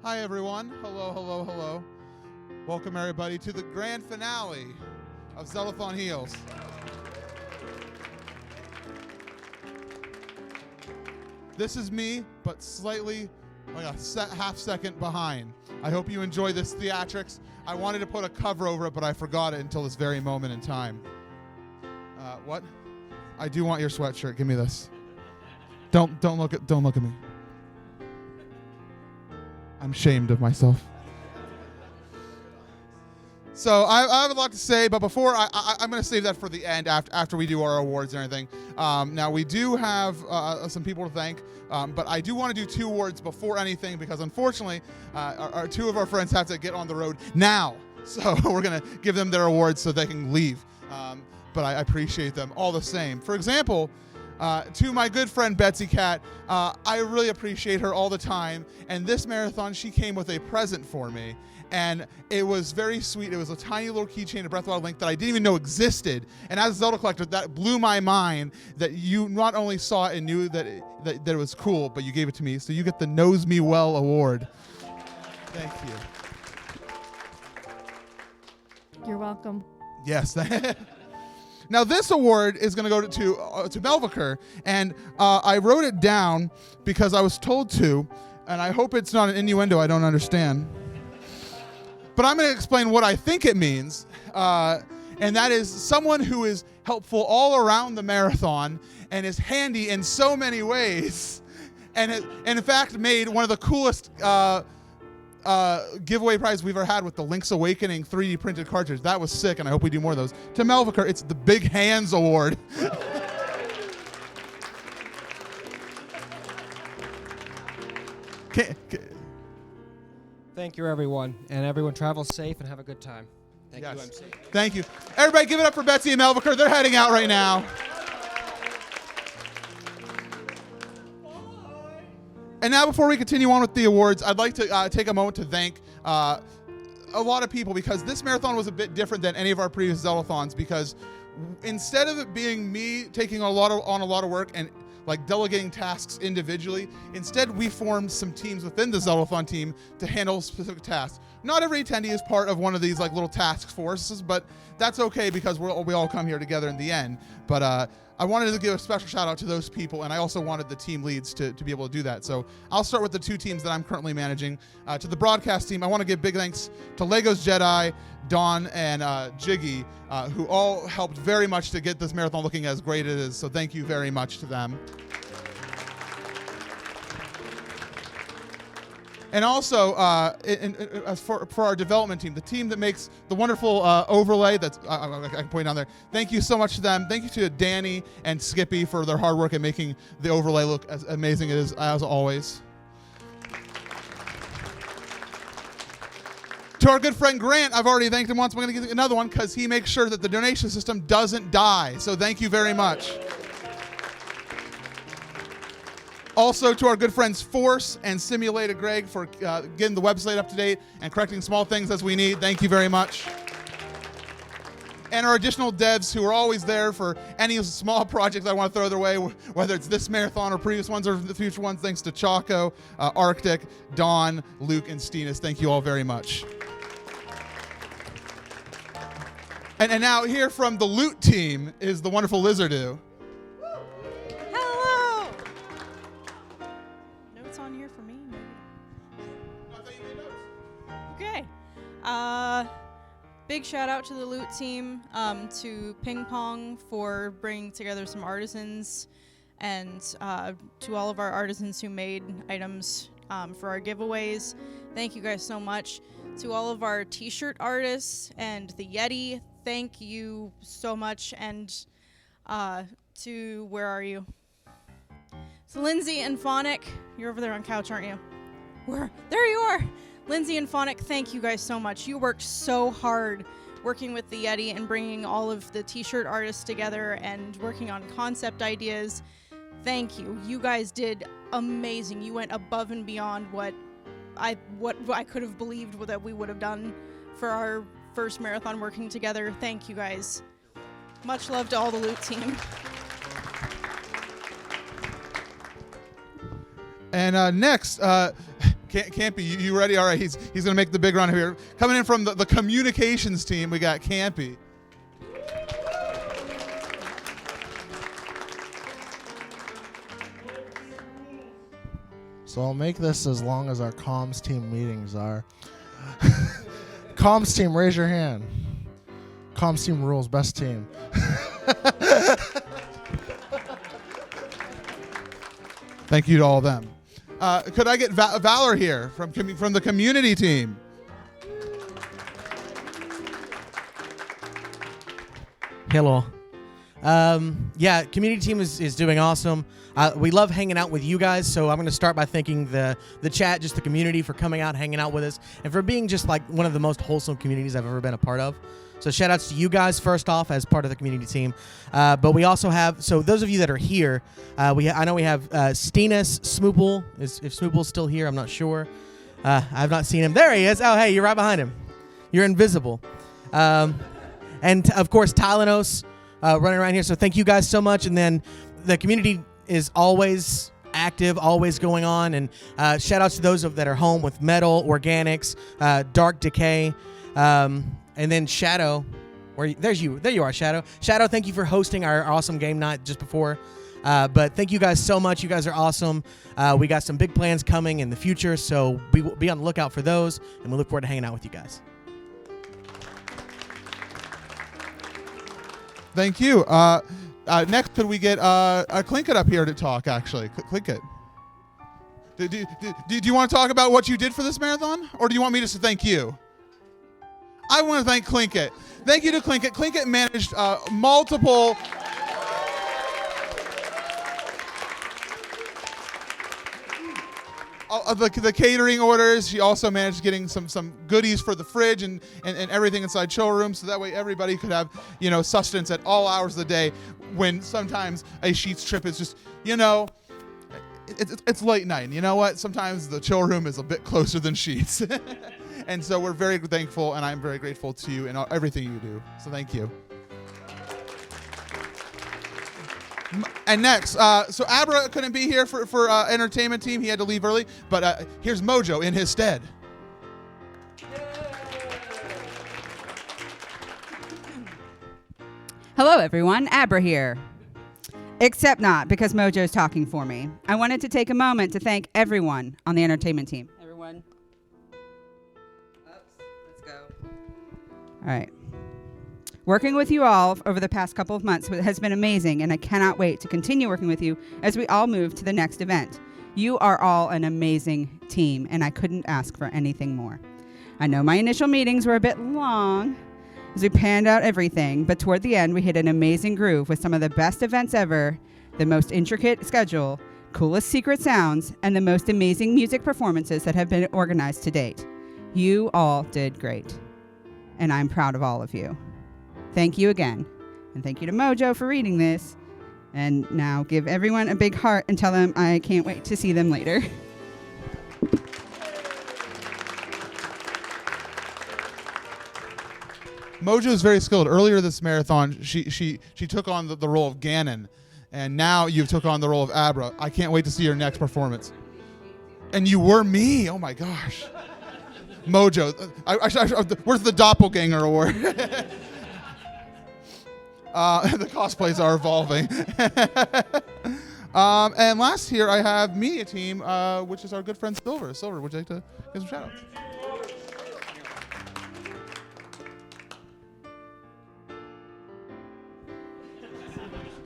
Hi, everyone. Hello, hello, hello. Welcome, everybody, to the grand finale of Zeldathon Heals. This is me, but slightly like a half second behind. I hope you enjoy this theatrics. I wanted to put a cover over it, but I forgot it until this very moment in time. What? I do want your sweatshirt. Give me this. Don't look at me. I'm ashamed of myself. So I have a lot to say, but before I'm going to save that for the end after we do our awards and everything. Now we do have some people to thank, but I do want to do 2 awards before anything because unfortunately, our 2 of our friends have to get on the road now. So we're going to give them their awards so they can leave. But I appreciate them all the same. For example, to my good friend Betsy Cat, I really appreciate her all the time. And this marathon, she came with a present for me. And it was very sweet. It was a tiny little keychain of Breath of the Wild Link that I didn't even know existed. And as a Zelda collector, that blew my mind that you not only saw it and knew that it was cool, but you gave it to me. So you get the Knows Me Well award. Thank you. You're welcome. Yes. Now this award is going to go to Melviker, and I wrote it down because I was told to, and I hope it's not an innuendo I don't understand. But I'm going to explain what I think it means, and that is someone who is helpful all around the marathon and is handy in so many ways, and in fact made one of the coolest giveaway prize we've ever had with the Link's Awakening 3D printed cartridge. That was sick, and I hope we do more of those. To Melviker, it's the Big Hands Award. Thank you, everyone. And everyone travel safe and have a good time. Thank you, MC. Thank you. Everybody give it up for Betsy and Melviker. They're heading out right now. And now before we continue on with the awards, I'd like to take a moment to thank a lot of people because this marathon was a bit different than any of our previous Zeldathons because instead of it being me taking on a lot of work and like delegating tasks individually, instead we formed some teams within the Zeldathon team to handle specific tasks. Not every attendee is part of one of these like little task forces, but that's okay because we all come here together in the end. But I wanted to give a special shout out to those people, and I also wanted the team leads to be able to do that. So I'll start with the 2 teams that I'm currently managing. To the broadcast team, I want to give big thanks to Legos Jedi, Dawn, and Jiggy, who all helped very much to get this marathon looking as great as it is. So thank you very much to them. And also, for our development team, the team that makes the wonderful overlay that's I can point down there. Thank you so much to them. Thank you to Danny and Skippy for their hard work in making the overlay look as amazing as always. To our good friend Grant, I've already thanked him once. I'm going to give another one because he makes sure that the donation system doesn't die. So thank you very much. Also to our good friends Force and Simulated Greg for getting the website up to date and correcting small things as we need. Thank you very much. And our additional devs who are always there for any small projects I want to throw their way, whether it's this marathon or previous ones or the future ones. Thanks to Choco, Arctic, Dawn, Luke, and Steenis. Thank you all very much. And now here from the Loot team is the wonderful Lizardu. Big shout out to the Loot team, to Ping Pong for bringing together some artisans, and to all of our artisans who made items for our giveaways. Thank you guys so much. To all of our t-shirt artists and the Yeti, thank you so much. And to, where are you? So Lindsay and Phonic, you're over there on couch, aren't you? There you are. Lindsay and Phonic, thank you guys so much. You worked so hard working with the Yeti and bringing all of the t-shirt artists together and working on concept ideas. Thank you. You guys did amazing. You went above and beyond what I could have believed that we would have done for our first marathon working together. Thank you guys. Much love to all the Loot team. And next, Campy, you ready? All right, he's gonna make the big run here. Coming in from the communications team, we got Campy. So I'll make this as long as our comms team meetings are. Comms team, raise your hand. Comms team rules, best team. Thank you to all of them. Could I get Valor here from the community team? Hello. Yeah, community team is doing awesome. We love hanging out with you guys, so I'm going to start by thanking the chat, just the community, for coming out, hanging out with us, and for being just like one of the most wholesome communities I've ever been a part of. So shout outs to you guys first off as part of the community team. But we also have, so those of you that are here, I know we have Steenus Smoople. If Smoople's still here, I'm not sure. I've not seen him. There he is. Oh, hey, you're right behind him. You're invisible. And of course, Tylenos running around here. So thank you guys so much. And then the community is always active, always going on. And shout outs to those that are home with Metal, Organics, Dark Decay, and then Shadow. There you are, Shadow. Shadow, thank you for hosting our awesome game night just before. But thank you guys so much. You guys are awesome. We got some big plans coming in the future, so be on the lookout for those, and we look forward to hanging out with you guys. Thank you. Next, could we get Clinkit up here to talk, actually? Clinkit. Do you want to talk about what you did for this marathon? Or do you want me just to thank you? I want to thank Clinkit. Thank you to Clinkit. Clinkit managed multiple... the catering orders. She also managed getting some goodies for the fridge and everything inside showroom, so that way everybody could have, sustenance at all hours of the day, when sometimes a Sheets trip is just, it's late night. And you know what? Sometimes the chill room is a bit closer than Sheets. And so we're very thankful, and I'm very grateful to you and everything you do. So thank you. And next, so Abra couldn't be here for entertainment team. He had to leave early, but here's Mojo in his stead. Hello, everyone. Abra here. Except not, because Mojo's talking for me. I wanted to take a moment to thank everyone on the entertainment team. Everyone. Oops, let's go. All right. Working with you all over the past couple of months has been amazing, and I cannot wait to continue working with you as we all move to the next event. You are all an amazing team, and I couldn't ask for anything more. I know my initial meetings were a bit long as we panned out everything, but toward the end, we hit an amazing groove with some of the best events ever, the most intricate schedule, coolest secret sounds, and the most amazing music performances that have been organized to date. You all did great, and I'm proud of all of you. Thank you again. And thank you to Mojo for reading this. And now give everyone a big heart and tell them I can't wait to see them later. Mojo is very skilled. Earlier this marathon, she took on the role of Ganon, and now you've took on the role of Abra. I can't wait to see your next performance. And you were me. Oh my gosh. Mojo, where's the Doppelganger award? The cosplays are evolving. And last here, I have Media Team, which is our good friend Silver. Silver, would you like to give some shout outs?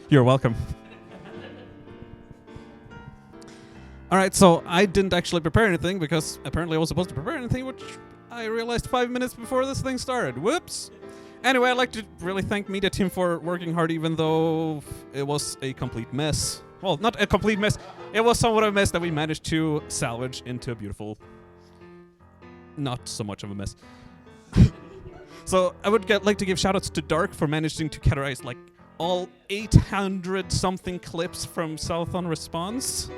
You're welcome. All right, so I didn't actually prepare anything because apparently I was supposed to prepare anything, which I realized 5 minutes before this thing started. Whoops. Anyway, I'd like to really thank Media Team for working hard, even though it was a complete mess. Well, not a complete mess. It was somewhat of a mess that we managed to salvage into a beautiful, not so much of a mess. So I would like to give shoutouts to Dark for managing to categorize like all 800 something clips from Zeldathon Response.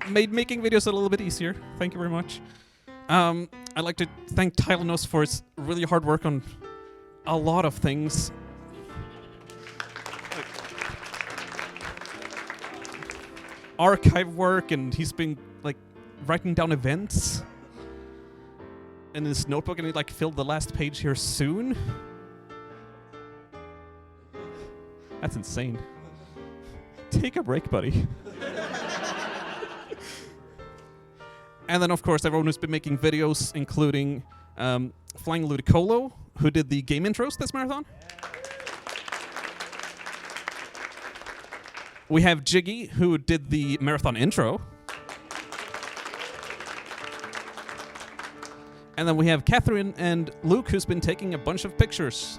Made making videos a little bit easier. Thank you very much. I'd like to thank Tylenos for his really hard work on a lot of things. archive work, and he's been like writing down events in his notebook, and he like filled the last page here soon. That's insane. Take a break, buddy. And then, of course, everyone who's been making videos, including Flying Ludicolo, who did the game intros this marathon. We have Jiggy, who did the marathon intro. And then we have Catherine and Luke, who's been taking a bunch of pictures.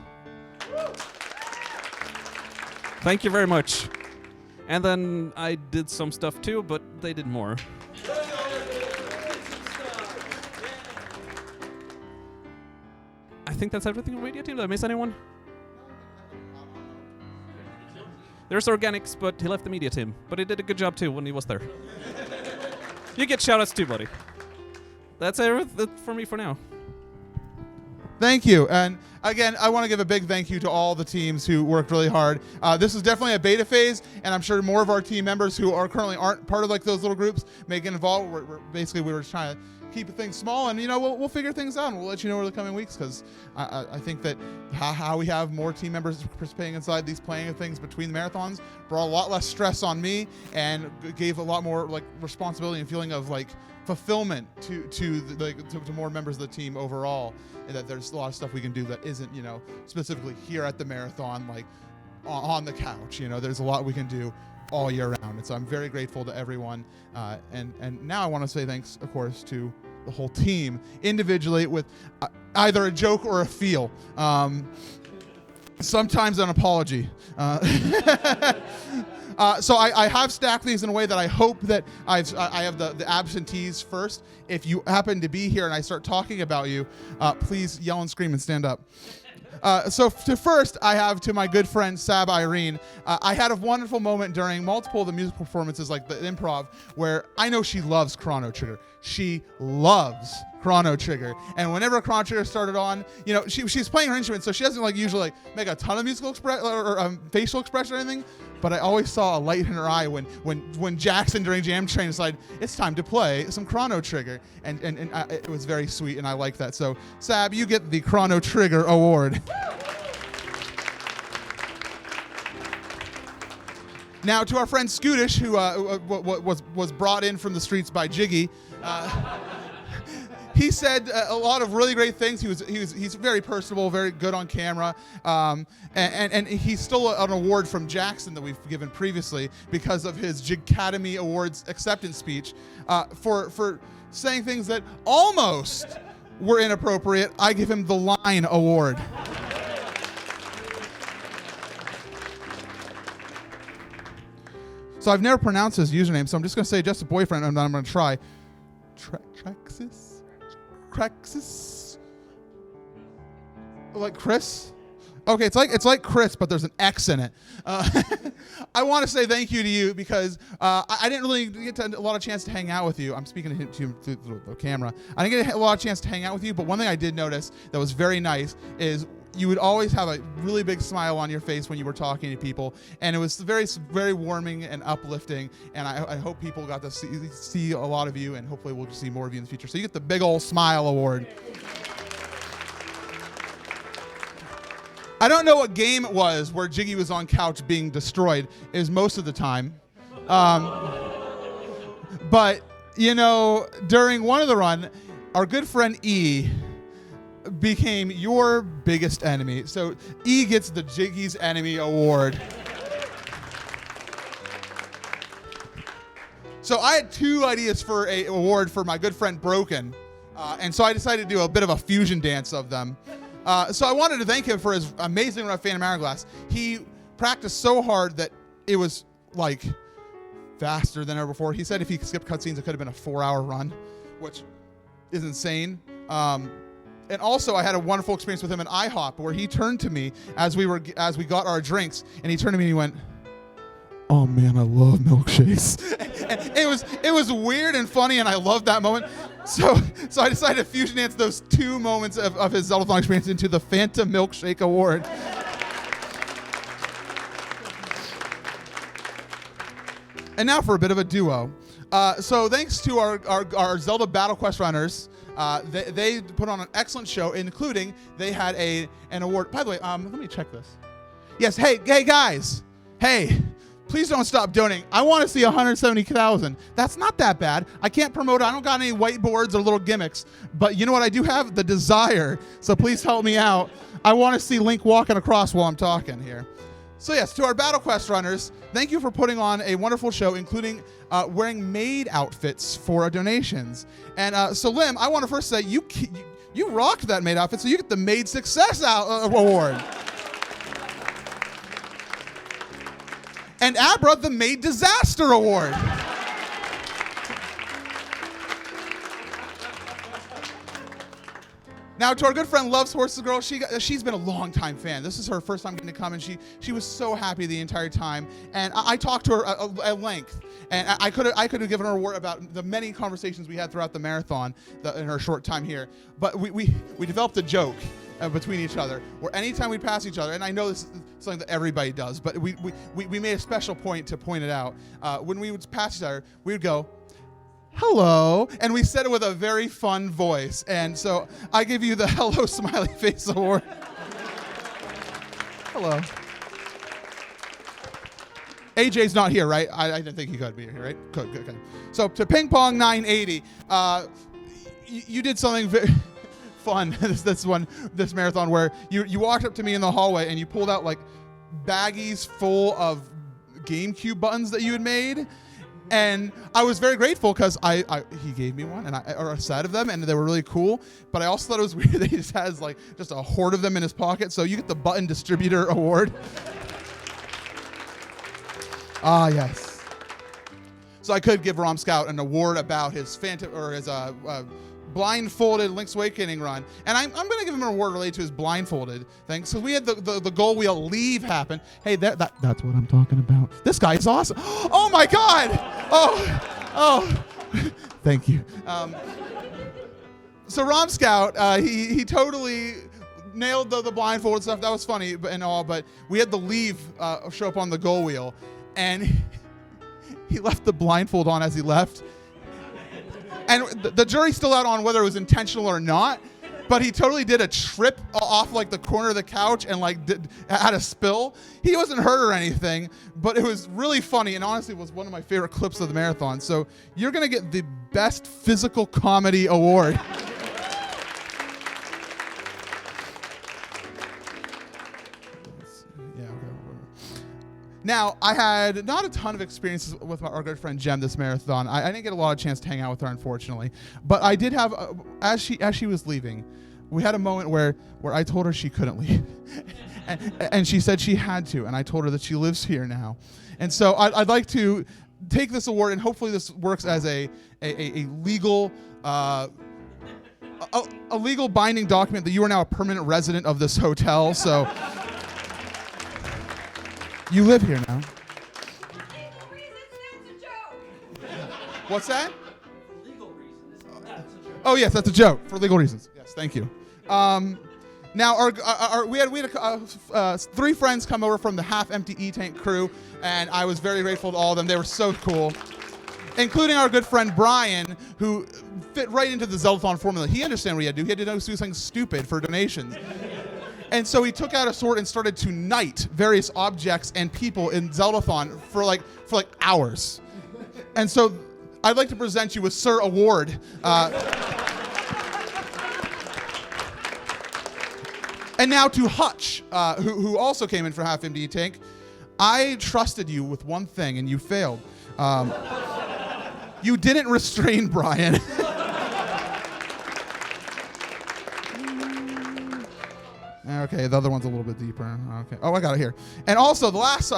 Thank you very much. And then I did some stuff too, but they did more. I think that's everything on Media Team. Did I miss anyone? There's Organics, but he left the Media Team. But he did a good job too when he was there. You get shoutouts too, buddy. That's everything for me for now. Thank you. And again, I want to give a big thank you to all the teams who worked really hard. This is definitely a beta phase, and I'm sure more of our team members who are currently aren't part of like those little groups may get involved. We were trying to keep things small, and we'll figure things out, and we'll let you know over the coming weeks, because I think that how we have more team members participating inside these playing things between the marathons brought a lot less stress on me and gave a lot more like responsibility and feeling of like fulfillment to more members of the team overall, and that there's a lot of stuff we can do that isn't specifically here at the marathon, like on the couch. There's a lot we can do all year round, and so I'm very grateful to everyone, and now I want to say thanks, of course, to the whole team individually with either a joke or a feel, sometimes an apology. So I have stacked these in a way that I hope that I have the absentees first. If you happen to be here and I start talking about you, please yell and scream and stand up. So to first, I have to my good friend Sab Irene. I had a wonderful moment during multiple of the musical performances, like the improv, where I know she loves Chrono Trigger. She loves Chrono Trigger, and whenever Chrono Trigger started on, she's playing her instrument, so she doesn't usually make a ton of musical facial expression or anything. But I always saw a light in her eye when Jackson during Jam Train decided it's time to play some Chrono Trigger, and it was very sweet, and I like that. So Sab, you get the Chrono Trigger award. Now to our friend Scootish, who was brought in from the streets by Jiggy. He said a lot of really great things. He's very personable, very good on camera, and he stole an award from Jackson that we've given previously because of his Jigcademy Awards acceptance speech for saying things that almost were inappropriate. I give him the Line Award. So I've never pronounced his username, so I'm just going to say just a boyfriend, and I'm going to try. Traxis? Like Chris? Okay, it's like Chris, but there's an X in it. I want to say thank you to you because I didn't really get a lot of chance to hang out with you. I'm speaking to you through the camera. I didn't get a lot of chance to hang out with you, but one thing I did notice that was very nice is you would always have a really big smile on your face when you were talking to people, and it was very, very warming and uplifting, and I hope people got to see a lot of you, and hopefully we'll see more of you in the future. So you get the big old smile award. I don't know what game it was where Jiggy was on couch being destroyed. It was most of the time. But, during one of the run, our good friend E became your biggest enemy. So E gets the Jiggy's Enemy Award. So I had two ideas for an award for my good friend Broken. And so I decided to do a bit of a fusion dance of them. So I wanted to thank him for his amazing run of Phantom Hourglass. He practiced so hard that it was like faster than ever before. He said if he skipped cutscenes, it could have been a 4-hour run, which is insane. And also, I had a wonderful experience with him in IHOP, where he turned to me as we got our drinks, and he turned to me and he went, "Oh man, I love milkshakes." And it was weird and funny, and I loved that moment. So I decided to fusion dance those two moments of his Zeldathon experience into the Phantom Milkshake Award. And now for a bit of a duo. So thanks to our Zelda Battle Quest runners, they put on an excellent show, including they had an award. By the way, let me check this. Yes, hey guys, hey, please don't stop donating. I want to see 170,000. That's not that bad. I can't promote it. I don't got any whiteboards or little gimmicks, but you know what I do have? The desire. So please help me out. I want to see Link walking across while I'm talking here. So yes, to our Battle Quest runners, thank you for putting on a wonderful show, including wearing maid outfits for our donations. And so Lim, I want to first say you rocked that maid outfit, so you get the Maid Success Award. And Abra, the Maid Disaster Award. Now, to our good friend Loves Horses Girl, she's been a long-time fan. This is her first time getting to come, and she was so happy the entire time. And I talked to her at length, and I could have given her a word about the many conversations we had throughout the marathon in her short time here. But we developed a joke between each other, where anytime we pass each other, and I know this is something that everybody does, but we made a special point to point it out. When we would pass each other, we would go, hello, and we said it with a very fun voice. And so I give you the Hello Smiley Face Award. Hello. AJ's not here, right? I didn't think he could be here, right? Good. So to Ping Pong 980, you did something very fun this marathon where you walked up to me in the hallway and you pulled out like baggies full of GameCube buttons that you had made. And I was very grateful because he gave me one or a set of them, and they were really cool. But I also thought it was weird that he just has like just a horde of them in his pocket. So you get the Button Distributor Award. Ah, yes. So I could give Rom Scout an award about his blindfolded Link's Awakening run, and I'm going to give him an award related to his blindfolded thing. So we had the goal wheel leave happen. Hey, that's what I'm talking about. This guy is awesome. Oh my God! Oh, thank you. So Rom Scout, he totally nailed the blindfolded stuff. That was funny and all, but we had the leave show up on the goal wheel, and he left the blindfold on as he left. And the jury's still out on whether it was intentional or not, but he totally did a trip off like the corner of the couch and like had a spill. He wasn't hurt or anything, but it was really funny, and honestly was one of my favorite clips of the marathon. So you're gonna get the Best Physical Comedy Award. Now, I had not a ton of experiences with our good friend Jem this marathon. I didn't get a lot of chance to hang out with her, unfortunately. But I did have, as she was leaving, we had a moment where I told her she couldn't leave. and she said she had to, and I told her that she lives here now. And so I'd like to take this award, and hopefully this works as a legal a legal binding document that you are now a permanent resident of this hotel. So you live here now. What's that? For legal reasons. That's a joke. Oh yes, that's a joke. For legal reasons. Yes, thank you. Now we had three friends come over from the half-empty E-Tank crew, and I was very grateful to all of them. They were so cool, including our good friend Brian, who fit right into the Zeldathon formula. He understood what he had to do. He had to do something stupid for donations. And so he took out a sword and started to knight various objects and people in Zeldathon for like hours. And so I'd like to present you with Sir Award. And now to Hutch, who also came in for half MD Tank. I trusted you with one thing, and you failed. You didn't restrain Brian. Okay, the other one's a little bit deeper. Okay. Oh, I got it here. And also, the last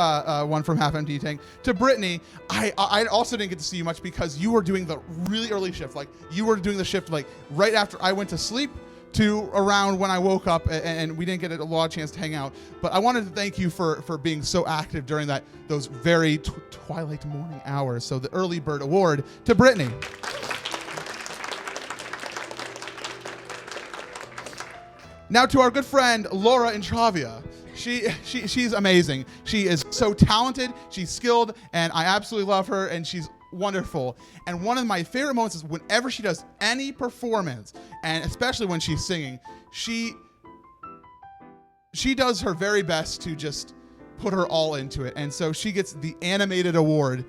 one from Half Empty Tank, to Brittany, I also didn't get to see you much because you were doing the really early shift. Like, you were doing the shift, like, right after I went to sleep to around when I woke up, and we didn't get a lot of chance to hang out. But I wanted to thank you for being so active during those very twilight morning hours. So the Early Bird Award to Brittany. Now to our good friend Laura Intravia. She's amazing. She is so talented, she's skilled, and I absolutely love her, and she's wonderful. And one of my favorite moments is whenever she does any performance, and especially when she's singing, she does her very best to just put her all into it. And so she gets the animated award.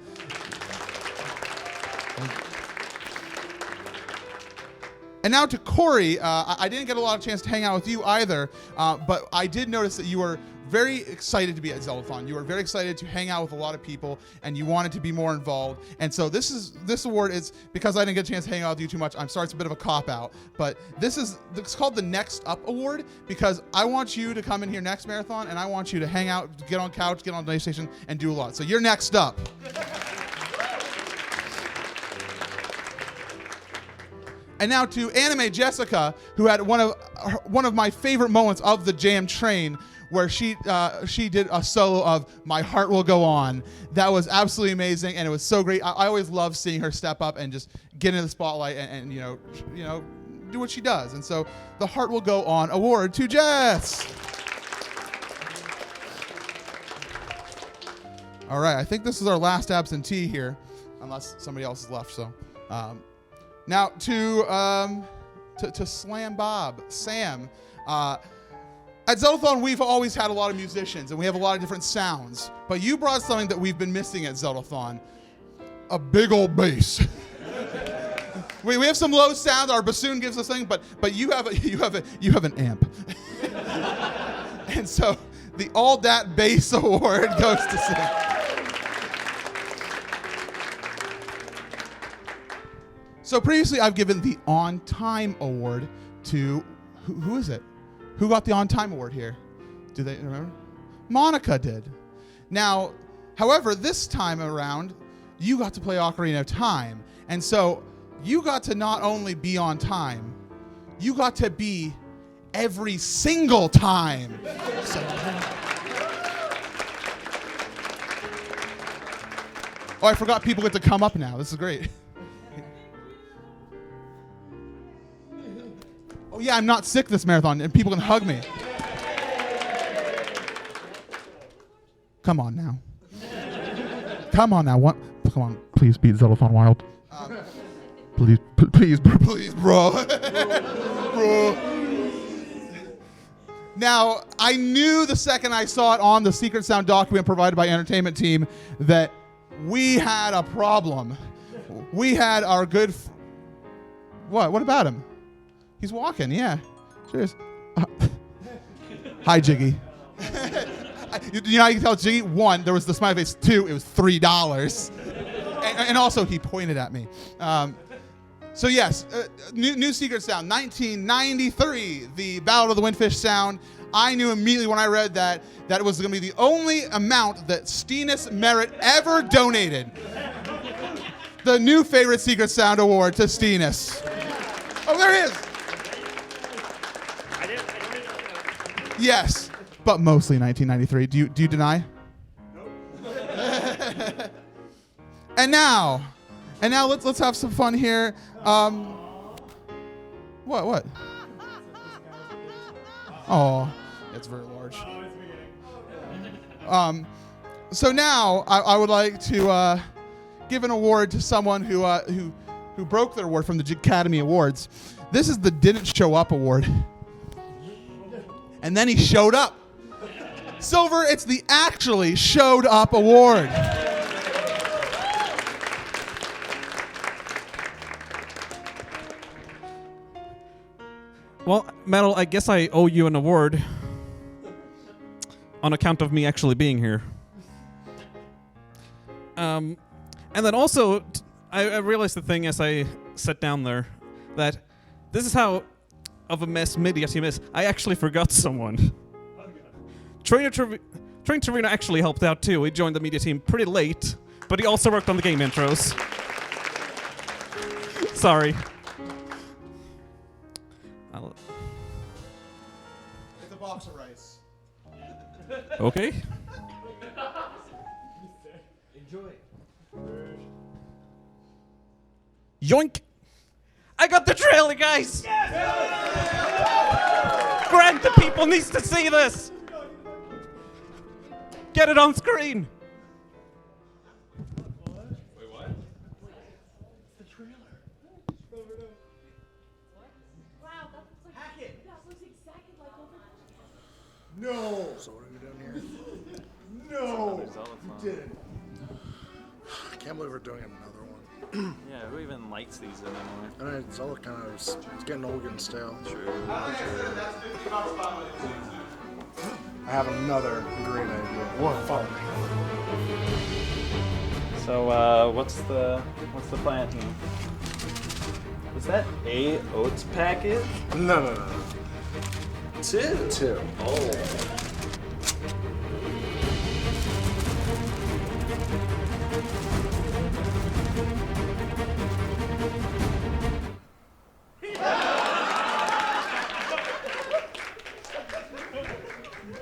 And now to Corey, I didn't get a lot of chance to hang out with you either, but I did notice that you were very excited to be at Zeldathon. You were very excited to hang out with a lot of people, and you wanted to be more involved. And so this award is, because I didn't get a chance to hang out with you too much, I'm sorry it's a bit of a cop-out, but it's called the Next Up Award, because I want you to come in here next marathon, and I want you to hang out, get on couch, get on the PlayStation, and do a lot. So you're next up. And now to Anime Jessica, who had one of my favorite moments of the Jam Train, where she did a solo of "My Heart Will Go On." That was absolutely amazing, and it was so great. I always love seeing her step up and just get in the spotlight and you know do what she does. And so the "Heart Will Go On" award to Jess. All right, I think this is our last absentee here, unless somebody else is left. So. Now to Slam Bob, Sam. At Zeldathon, we've always had a lot of musicians, and we have a lot of different sounds. But you brought something that we've been missing at Zeldathon: a big old bass. we have some low sound. Our bassoon gives us something, but you have an amp. And so the All Dat Bass Award goes to Sam. So previously, I've given the On Time Award to who is it? Who got the On Time Award here? Do they remember? Monica did. Now, however, this time around, you got to play Ocarina of Time, and so you got to not only be on time, you got to be every single time. Oh, I forgot people get to come up now. This is great. Oh yeah, I'm not sick this marathon, and people can hug me. Come on now. Come on now. What? Come on, please beat Zeldathon Wild. Please, bro. Bro. Now, I knew the second I saw it on the secret sound document provided by Entertainment Team that we had a problem. We had our good. What? What about him? He's walking, yeah. Sure is. Hi, Jiggy. You know how you can tell Jiggy? 1, there was the smiley face. 2, it was $3. And also, he pointed at me. So yes, new secret sound, 1993, the Battle of the Windfish sound. I knew immediately when I read that it was going to be the only amount that Steenis Merit ever donated. The new favorite secret sound award to Steenis. Oh, there he is. Yes, but mostly 1993. Do you deny? Nope. And now let's have some fun here. What? Oh, it's very large. So now I would like to give an award to someone who broke their word from the Academy Awards. This is the Didn't Show Up Award. And then he showed up. Silver, it's the Actually Showed Up Award. Well, Metal, I guess I owe you an award on account of me actually being here. And then also, I realized the thing as I sat down there, that this is how of a mess media team is. I actually forgot someone. Train Torino actually helped out too. He joined the media team pretty late, but he also worked on the game intros. Sorry. It's a box of rice. Okay. Enjoy. Yoink! I got the trailer, guys! Yes! Grant the people needs to see this! Get it on screen. No. So what are we doing here? No. You didn't. I can't believe we're doing another one. Yeah, who even likes these anymore? I mean, it's all kind of it's getting old, getting stale. True. I have another great idea. What? Follow me. So, what's the plan here? Is that a oats packet? No. Two. Oh.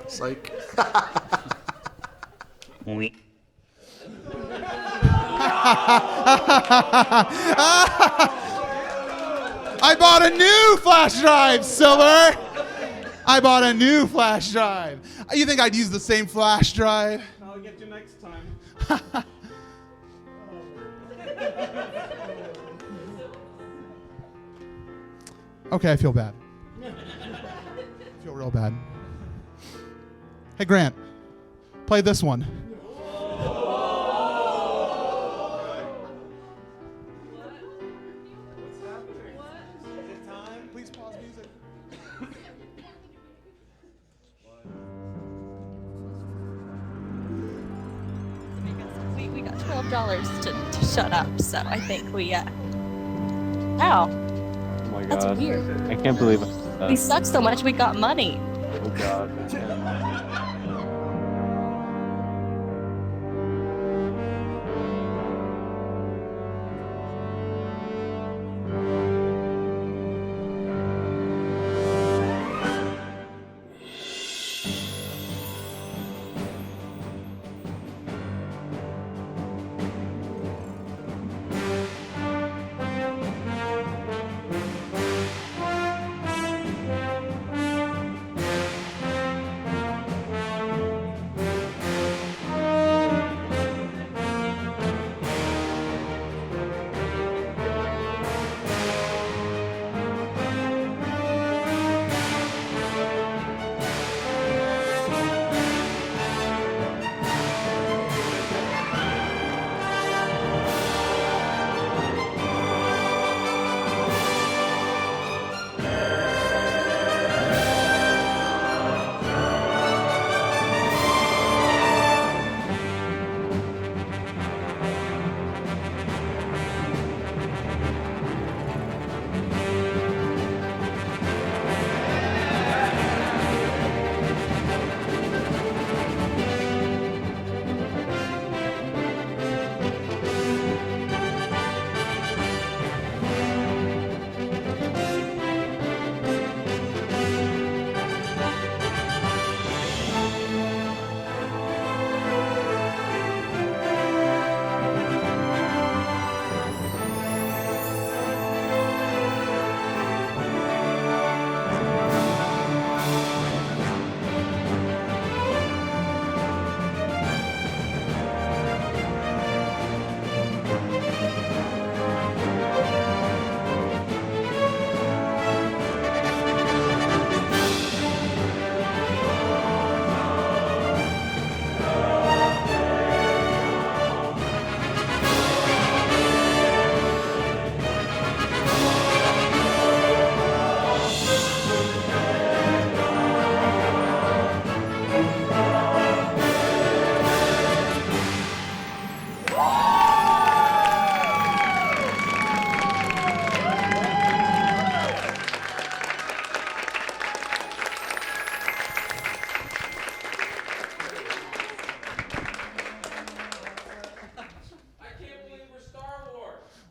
Psych. I bought a new flash drive, Silver. I bought a new flash drive. You think I'd use the same flash drive? I'll get you next time. Okay, I feel bad. I feel real bad. Hey, Grant, play this one. Please pause music. We got $12 to shut up, so I think we Wow, Oh my that's god. weird. I can't believe it. We suck so much we got money. Oh god.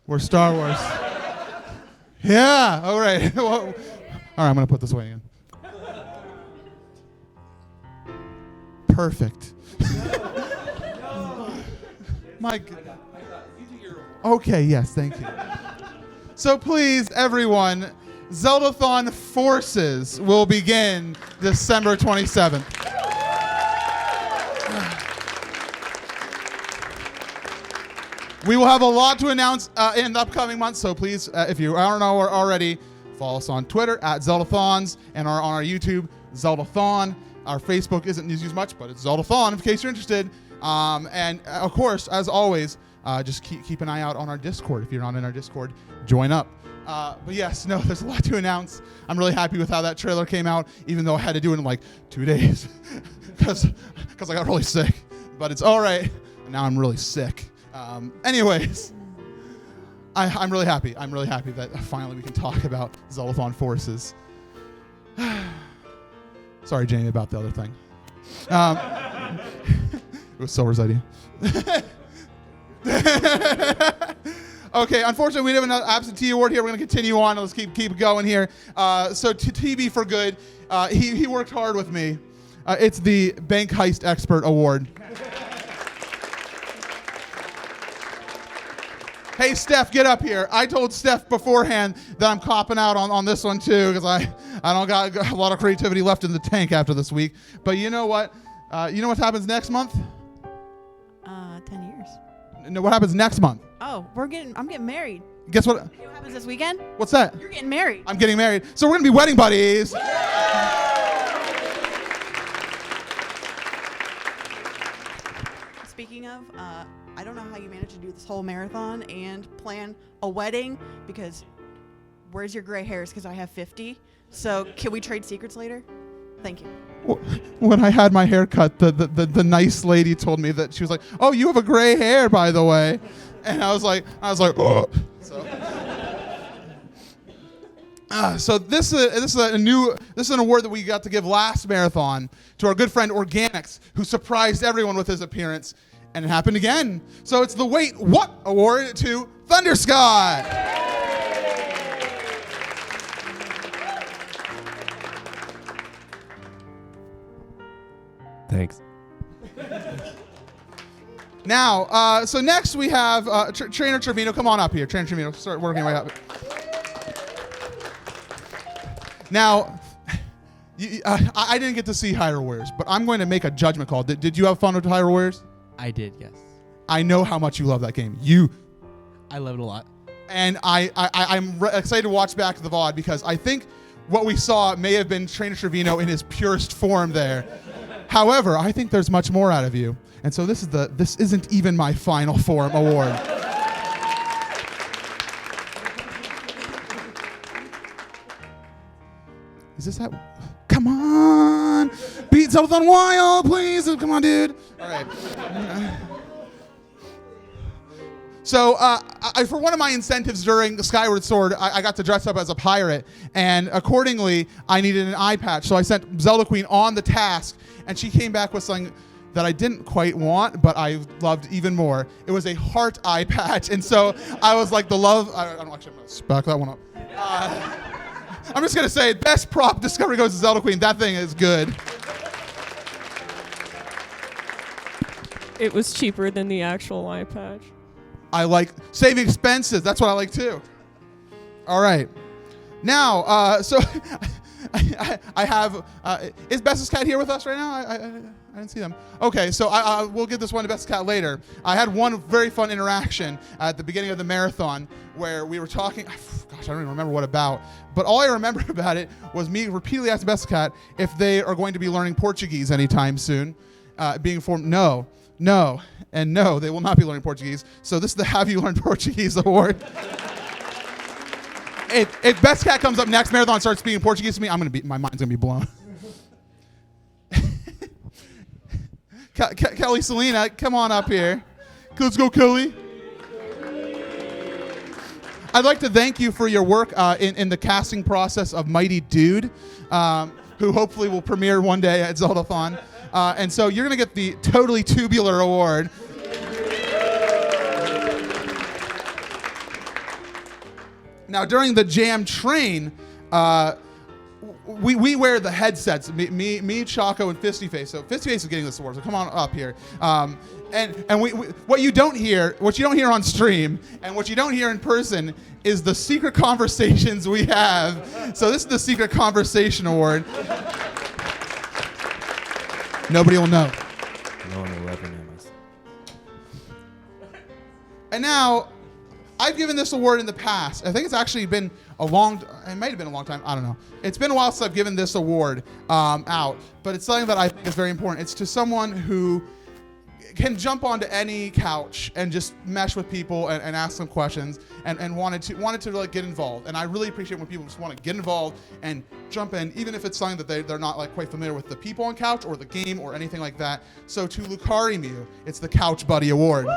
We're Star Wars. Yeah, all right. Well, all right, I'm going to put this away again. Perfect. Mike. Okay, yes, thank you. So please, everyone, Zeldathon Forces will begin December 27th. We will have a lot to announce in the upcoming months, so please, if you aren't already, follow us on Twitter at Zeldathons and on our YouTube, Zeldathon. Our Facebook isn't used much, but it's Zeldathon in case you're interested. And of course, as always, just keep an eye out on our Discord. If you're not in our Discord, join up. But yes, no, there's a lot to announce. I'm really happy with how that trailer came out, even though I had to do it in like 2 days because I got really sick. But it's all right. Now I'm really sick. Anyways, I'm really happy. I'm really happy that finally we can talk about Zeldathon Forces. Sorry, Jamie, about the other thing. It was Silver's idea. Okay, unfortunately, we didn't have an absentee award here. We're going to continue on. Let's keep going here. So TB for good, he worked hard with me. It's the Bank Heist Expert Award. Hey, Steph, get up here. I told Steph beforehand that I'm copping out on this one, too, because I don't got a lot of creativity left in the tank after this week. But you know what? You know what happens next month? 10 years. No, what happens next month? Oh, I'm getting married. Guess what? You know what happens this weekend? What's that? You're getting married. I'm getting married. So we're going to be wedding buddies. Speaking of, I don't know how you managed to do this whole marathon and plan a wedding because where's your gray hairs? Because I have 50. So can we trade secrets later? Thank you. When I had my hair cut, the nice lady told me that she was like, "Oh, you have a gray hair, by the way," and I was like, "Oh." So this is an award that we got to give last marathon to our good friend Organics, who surprised everyone with his appearance, and it happened again. So it's the Wait What Award to Thundersky. Thanks. Now, so next we have Trainer Trevino. Come on up here, Trainer Trevino. Start working your way up. Now, I didn't get to see Hyrule Warriors, but I'm going to make a judgment call. Did you have fun with Hyrule Warriors? I did, yes. I know how much you love that game. I love it a lot. And I'm excited to watch back the VOD because I think what we saw may have been Trainer Trevino in his purest form there. However, I think there's much more out of you. And so this isn't even my final form award. Is this that? Come on! Beat Zeldathon Wild, please! Come on, dude! All right. So for one of my incentives during the Skyward Sword, I got to dress up as a pirate, and accordingly, I needed an eye patch. So I sent Zelda Queen on the task, and she came back with something that I didn't quite want, but I loved even more. It was a heart eye patch, and so I was like, the love. I don't actually. I'm gonna back that one up. I'm just gonna say, best prop discovery goes to Zelda Queen. That thing is good. It was cheaper than the actual eye patch. I like saving expenses. That's what I like too. All right. Now, so I have, is Bestest Cat here with us right now? I didn't see them. Okay, so we'll give this one to Bestest Cat later. I had one very fun interaction at the beginning of the marathon where we were talking, gosh, I don't even remember what about, but all I remember about it was me repeatedly asking Bestest Cat if they are going to be learning Portuguese anytime soon. Being informed, no, and no, they will not be learning Portuguese. So this is the Have You Learned Portuguese Award. If Best Cat comes up next marathon and starts speaking Portuguese to me, my mind's gonna be blown. Kelly Selena, come on up here. Let's go, Kelly. I'd like to thank you for your work in the casting process of Mighty Dude, who hopefully will premiere one day at Zeldathon. And so you're going to get the Totally Tubular Award. Now, during the Jam Train, we wear the headsets. Me, Chaco, and Fisty Face. So Fisty Face is getting this award. So come on up here. And we what you don't hear on stream, and what you don't hear in person, is the secret conversations we have. So this is the Secret Conversation Award. Nobody will know. No one will ever know And now, I've given this award in the past. I think it's actually been it might have been a long time. I don't know. It's been a while since I've given this award out, but it's something that I think is very important. It's to someone who can jump onto any couch and just mesh with people and ask them questions and wanted to like get involved. And I really appreciate when people just want to get involved and jump in, even if it's something that they're not like quite familiar with the people on couch or the game or anything like that. So to Lucari Mew, it's the Couch Buddy Award.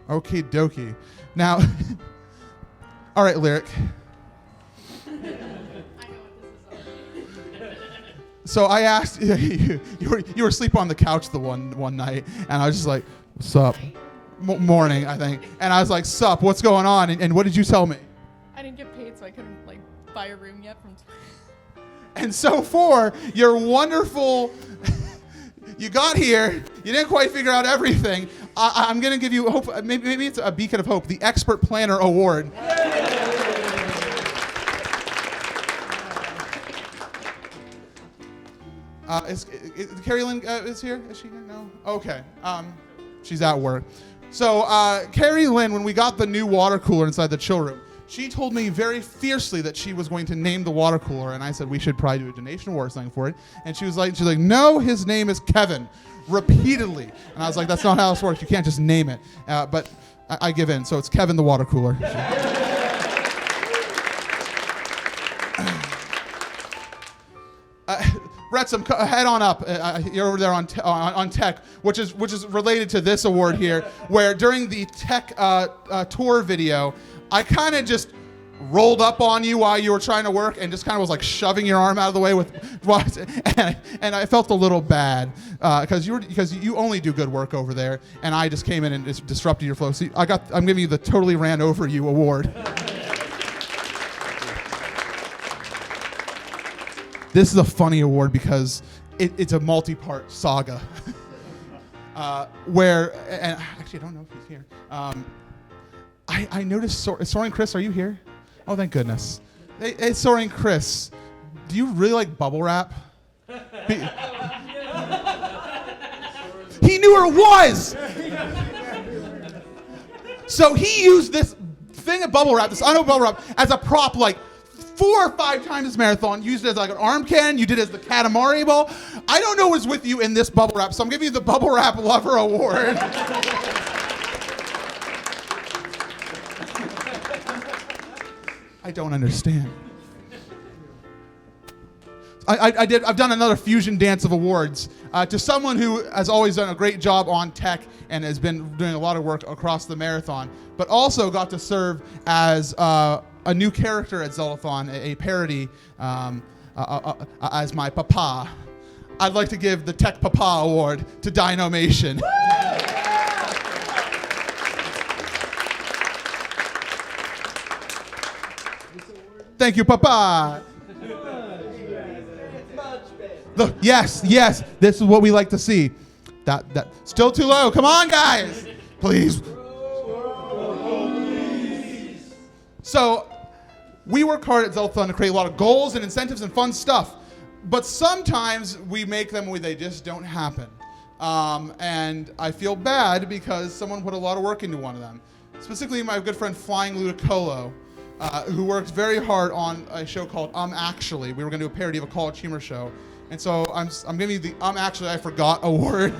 Okie dokie. Now, all right, Lyric. So I asked, you were asleep on the couch the one night, and I was just like, sup? Morning, I think. And I was like, sup, what's going on? And what did you tell me? I didn't get paid, so I couldn't like buy a room yet from. And so for your wonderful, you got here, you didn't quite figure out everything. I'm going to give you hope. Maybe it's a beacon of hope, the Expert Planner Award. Is Carrie Lynn is here? Is she here? No? Okay. She's at work. So Carrie Lynn, when we got the new water cooler inside the chill room, she told me very fiercely that she was going to name the water cooler, and I said we should probably do a donation award or something for it. And she's like, no, his name is Kevin, repeatedly. And I was like, that's not how this works. You can't just name it. But I give in. So it's Kevin the water cooler. Retsum, head on up. You're over there on tech, which is related to this award here, where during the tech tour video, I kind of just rolled up on you while you were trying to work and just kind of was like shoving your arm out of the way and I felt a little bad because you only do good work over there, and I just came in and just disrupted your flow. So I'm giving you the totally ran over you award. This is a funny award because it's a multi-part saga where, and actually I don't know if he's here. I noticed, Soaring Chris, are you here? Oh, thank goodness. Hey, Soaring Chris, do you really like bubble wrap? He knew where it was! So he used this thing of bubble wrap, this unopened bubble wrap, as a prop like 4 or 5 times this marathon, used it as like an arm cannon, you did it as the Katamari ball. I don't know what's with you in this bubble wrap, so I'm giving you the Bubble Wrap Lover Award. I don't understand. I've done another fusion dance of awards to someone who has always done a great job on tech and has been doing a lot of work across the marathon, but also got to serve as a new character at Zeldathon, a parody as my papa. I'd like to give the Tech Papa Award to Dinomation. Thank you, Papa. Look, yes, this is what we like to see. That still too low. Come on, guys, please. So, we work hard at Zeldathon to create a lot of goals and incentives and fun stuff, but sometimes we make them where they just don't happen. And I feel bad because someone put a lot of work into one of them. Specifically, my good friend Flying Ludicolo, who worked very hard on a show called Actually. We were going to do a parody of a college humor show. And so I'm giving you the Actually I Forgot award.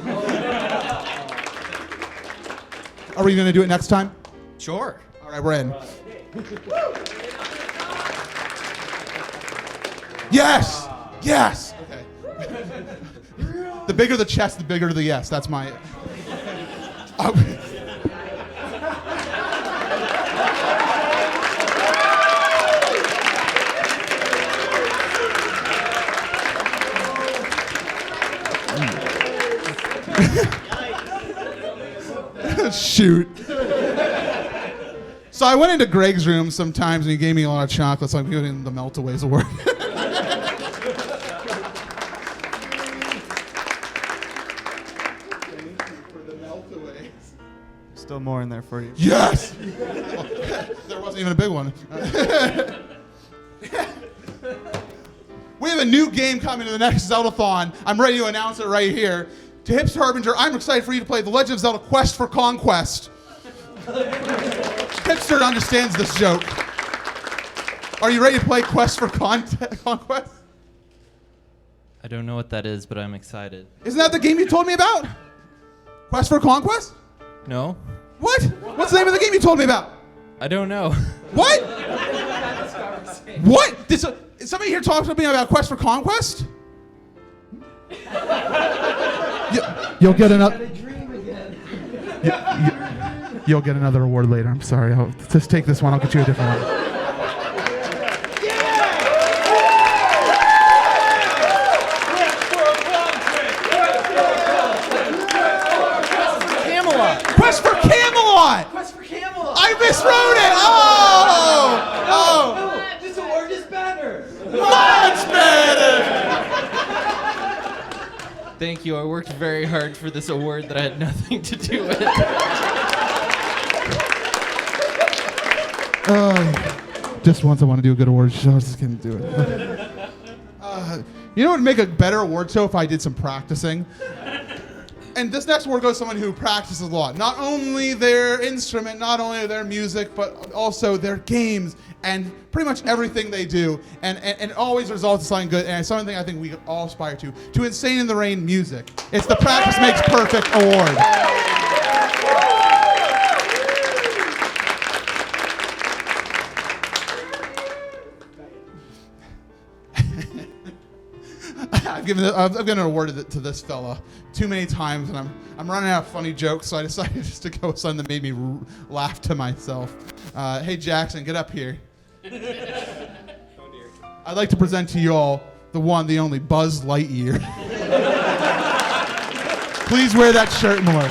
Are we going to do it next time? Sure. All right, we're in. Yes! Yes! Okay. The bigger the chest, the bigger the yes. That's my... Shoot. So I went into Greg's room sometimes and he gave me a lot of chocolate, so I'm giving him the Meltaways award. Still more in there for you. Yes! There wasn't even a big one. We have a new game coming to the next Zeldathon. I'm ready to announce it right here. To Hipster Harbinger, I'm excited for you to play The Legend of Zelda Quest for Conquest. Hipster understands this joke. Are you ready to play Quest for Conquest? I don't know what that is, but I'm excited. Isn't that the game you told me about? Quest for Conquest? No? What? What's the name of the game you told me about? I don't know. What? What? Did somebody here talk to me about Quest for Conquest? You'll get another. You'll get another award later. I'm sorry. I'll just take this one. I'll get you a different one. Quest for Camelot! Quest for Camelot! I miswrote it! Oh! This award is better! Much better! Thank you. I worked very hard for this award that I had nothing to do with. Just once I want to do a good award show. I was just going to do it. You know what would make a better award show if I did some practicing? And this next award goes to someone who practices a lot. Not only their instrument, not only their music, but also their games and pretty much everything they do. And it always results in something good. And it's something I think we all aspire to. To Insane in the Rain music. It's the Practice Makes Perfect award. I've given an award to this fella too many times, and I'm running out of funny jokes, so I decided just to go with something that made me laugh to myself. Hey Jackson, get up here. I'd like to present to you all the one, the only Buzz Lightyear. Please wear that shirt more.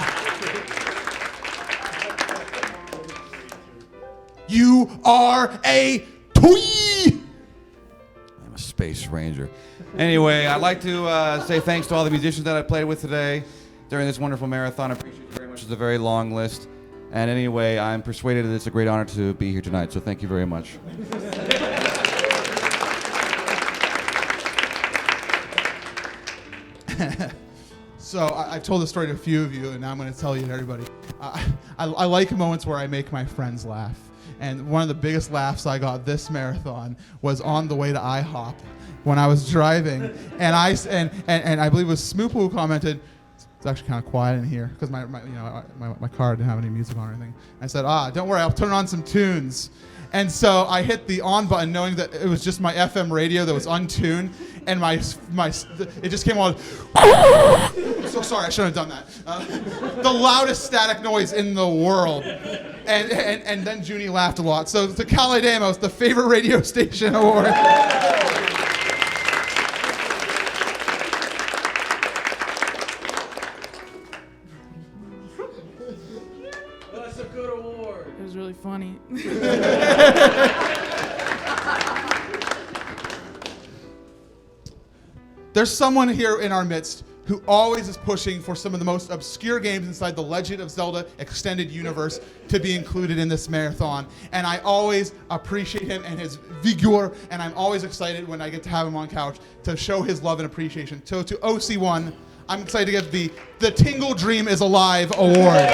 You are a toy. I'm a space ranger. Anyway, I'd like to say thanks to all the musicians that I played with today during this wonderful marathon. I appreciate it very much. It's a very long list. And anyway, I'm persuaded that it's a great honor to be here tonight, so thank you very much. So I've told the story to a few of you, and now I'm going to tell you to everybody. I like moments where I make my friends laugh. And one of the biggest laughs I got this marathon was on the way to IHOP when I was driving, and I believe it was Smoop who commented, "It's actually kind of quiet in here," because my car didn't have any music on or anything. I said, "Don't worry, I'll turn on some tunes." And so I hit the on button, knowing that it was just my FM radio that was untuned, and it just came on. So sorry, I shouldn't have done that. The loudest static noise in the world. And then Junie laughed a lot. So to Cali Damos, the favorite radio station award. That's a good award. It was really funny. There's someone here in our midst who always is pushing for some of the most obscure games inside the Legend of Zelda extended universe to be included in this marathon. And I always appreciate him and his vigor, and I'm always excited when I get to have him on couch to show his love and appreciation. So to OC1, I'm excited to get the Tingle Dream is Alive award.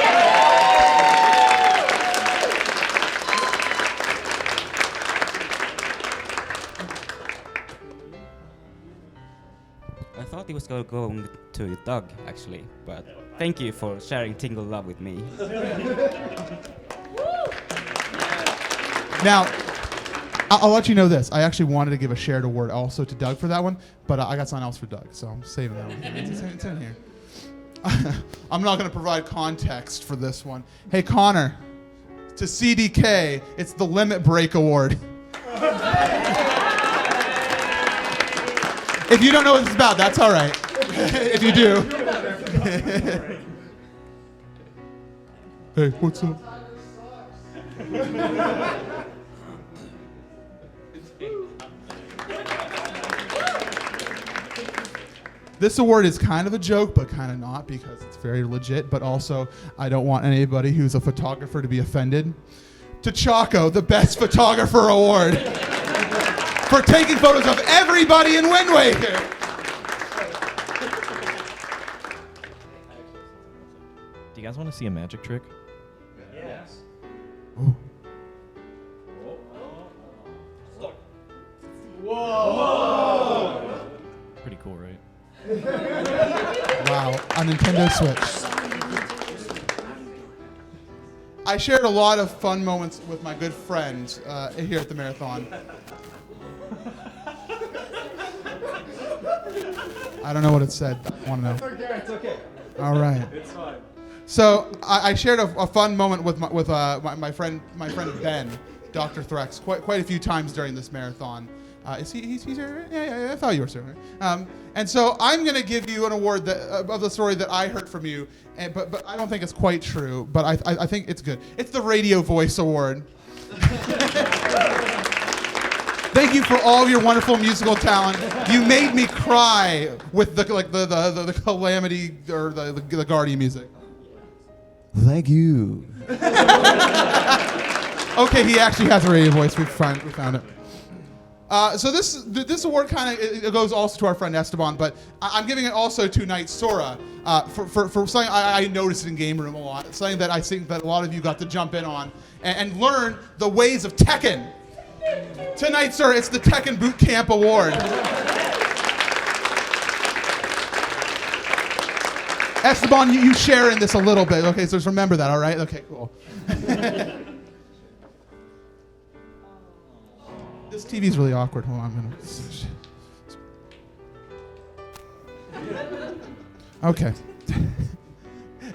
I thought it was going to go to Doug, actually, but thank you for sharing Tingle Love with me. Now, I'll let you know this. I actually wanted to give a shared award also to Doug for that one, but I got something else for Doug, so I'm saving that one. It's in here. I'm not going to provide context for this one. Hey, Connor, to CDK, it's the Limit Break Award. If you don't know what this is about, that's all right. If you do. Hey, what's up? This award is kind of a joke, but kind of not, because it's very legit, but also I don't want anybody who's a photographer to be offended. To Chaco, the Best Photographer Award. for taking photos of everybody in Wind Waker. Do you guys want to see a magic trick? Yes. Whoa! Pretty cool, right? Wow, on Nintendo Switch. I shared a lot of fun moments with my good friend here at the marathon. I don't know what it said. I want to know. It's okay. It's okay. All right. It's fine. So I shared a fun moment with my friend Ben, Dr. Threx, quite a few times during this marathon. Is he's here? Yeah, I thought you were sir. And so I'm gonna give you an award of the story that I heard from you, but I don't think it's quite true. But I think it's good. It's the Radio Voice Award. Thank you for all of your wonderful musical talent. You made me cry with the Calamity or the Guardian music. Thank you. Okay, he actually has a radio voice. We found it. So this award kind of goes also to our friend Esteban, but I'm giving it also to Knight Sora for something I noticed in Game Room a lot. It's something that I think that a lot of you got to jump in on and learn the ways of Tekken. Tonight, sir, it's the Tekken Boot Camp Award. Esteban, you share in this a little bit. Okay, so just remember that, all right? Okay, cool. This TV's really awkward. Hold on, Okay.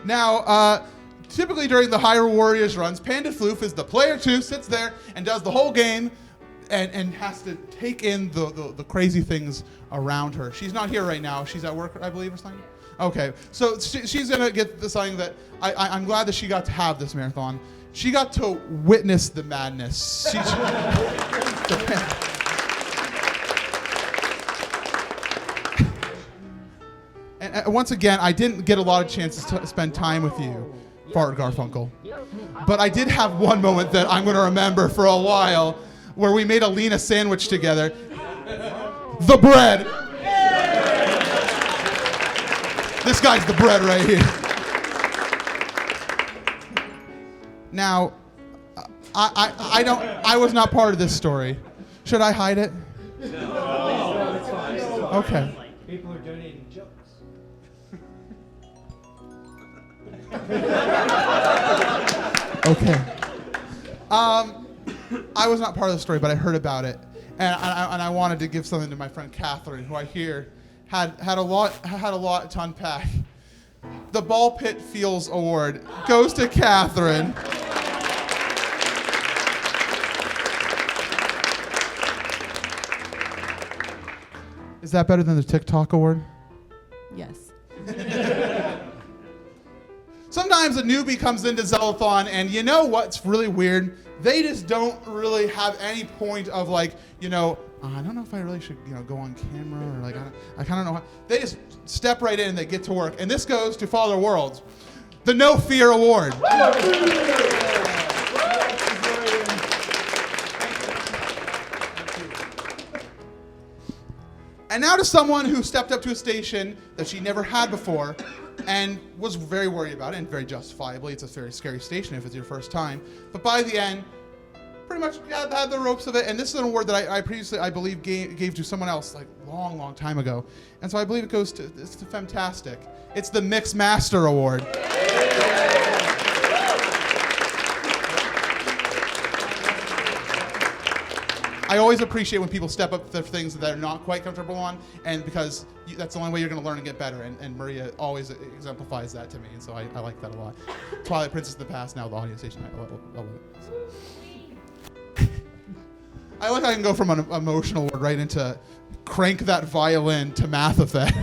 Now, typically during the Hyrule Warriors runs, Panda Floof is the player 2, sits there and does the whole game and has to take in the crazy things around her. She's not here right now. She's at work, I believe, or something? Okay, so she's going to get something that I'm glad that she got to have this marathon. She got to witness the madness. And once again, I didn't get a lot of chances to spend time with you, Fart Garfunkel. But I did have one moment that I'm going to remember for a while where we made a Lena sandwich together. The bread. This guy's the bread right here. Now, I was not part of this story. Should I hide it? No, it's fine. Okay. People are donating jokes. Okay. I was not part of the story, but I heard about it, and I wanted to give something to my friend Catherine, who I hear had a lot to unpack. The Ball Pit Feels Award goes to Catherine. Is that better than the TikTok award? Yes. Sometimes a newbie comes into Zeldathon, and you know what's really weird? They just don't really have any point of like, I don't know if I really should, go on camera or like, I kind of know how. They just step right in and they get to work. And this goes to Father Worlds, the No Fear Award. And now to someone who stepped up to a station that she never had before and was very worried about it, and very justifiably. It's a very scary station if it's your first time. But by the end, pretty much had the ropes of it. And this is an award that I previously, I believe, gave to someone else like long time ago. And so I believe it's to Fantastic. It's the Mix Master Award. I always appreciate when people step up to things that they're not quite comfortable on, and because that's the only way you're going to learn and get better, and Maria always exemplifies that to me, and so I like that a lot. Twilight Princess of the Past, now the audio station, I love it. I like how I can go from an emotional word right into crank that violin to Math Effect.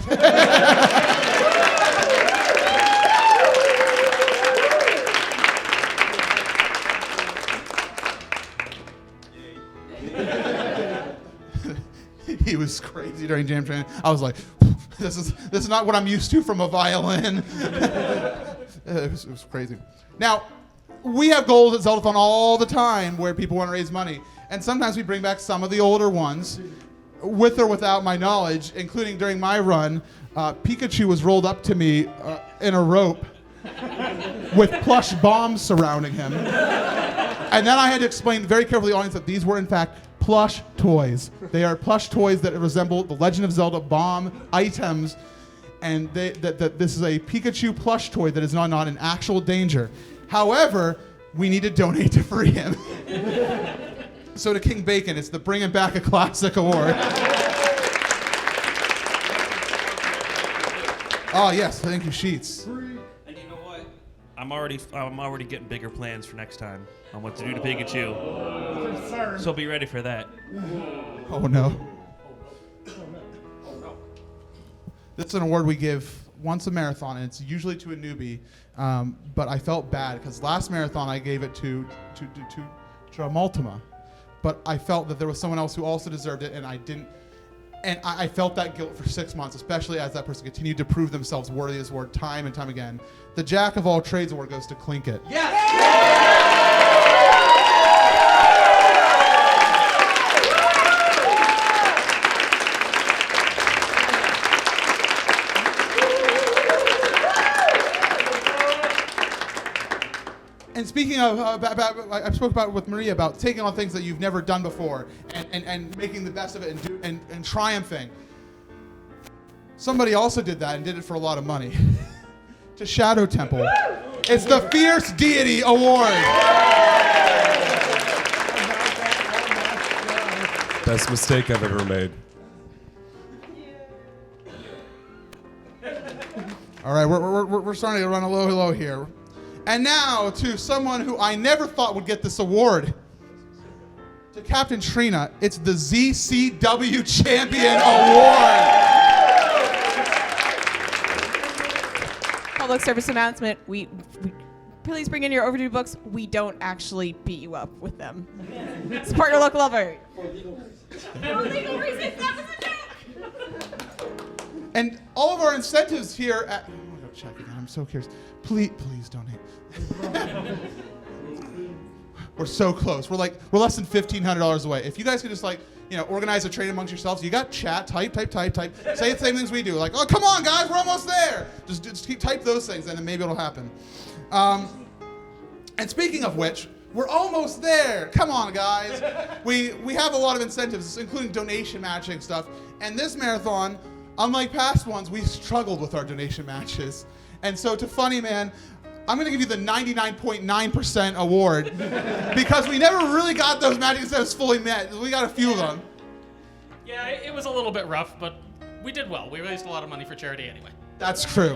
He was crazy during jam training. I was like, this is not what I'm used to from a violin. It was crazy. Now, we have goals at Zeldathon all the time where people want to raise money. And sometimes we bring back some of the older ones, with or without my knowledge, including during my run. Pikachu was rolled up to me in a rope with plush bombs surrounding him. And then I had to explain very carefully to the audience that these were, in fact, plush toys. They are plush toys that resemble the Legend of Zelda bomb items, and that this is a Pikachu plush toy that is not in actual danger. However, we need to donate to free him. So to King Bacon, it's the Bringing Back a Classic Award. Oh yes, thank you, Sheets. And you know what? I'm already getting bigger plans for next time on what to do to Pikachu. So be ready for that. Oh no. That's an award we give once a marathon, and it's usually to a newbie. But I felt bad because last marathon I gave it to Multima. But I felt that there was someone else who also deserved it, and I didn't. And I felt that guilt for 6 months, especially as that person continued to prove themselves worthy of this award time and time again. The Jack of All Trades award goes to Clinkit. And speaking of, I spoke about with Maria about taking on things that you've never done before and making the best of it and triumphing. Somebody also did that and did it for a lot of money. To Shadow Temple. It's the Fierce Deity Award. Best mistake I've ever made. All right, we're starting to run a little low here. And now to someone who I never thought would get this award. To Captain Trina, it's the ZCW Champion Award. Public service announcement. We please bring in your overdue books. We don't actually beat you up with them. Support your local library. For legal reasons. That was a joke. And all of our incentives here at... I'm going to go check again. I'm so curious. Please donate. We're so close. We're less than $1,500 away. If you guys could just organize a trade amongst yourselves, you got chat, type. Say the same things we do. Like, oh, come on, guys, we're almost there. Just keep type those things, and then maybe it'll happen. And speaking of which, we're almost there. Come on, guys. We have a lot of incentives, including donation matching stuff. And this marathon, unlike past ones, we struggled with our donation matches. And so to Funny Man, I'm going to give you the 99.9% award because we never really got those matching incentives fully met. We got a few of them. Yeah, it was a little bit rough, but we did well. We raised a lot of money for charity anyway. That's true.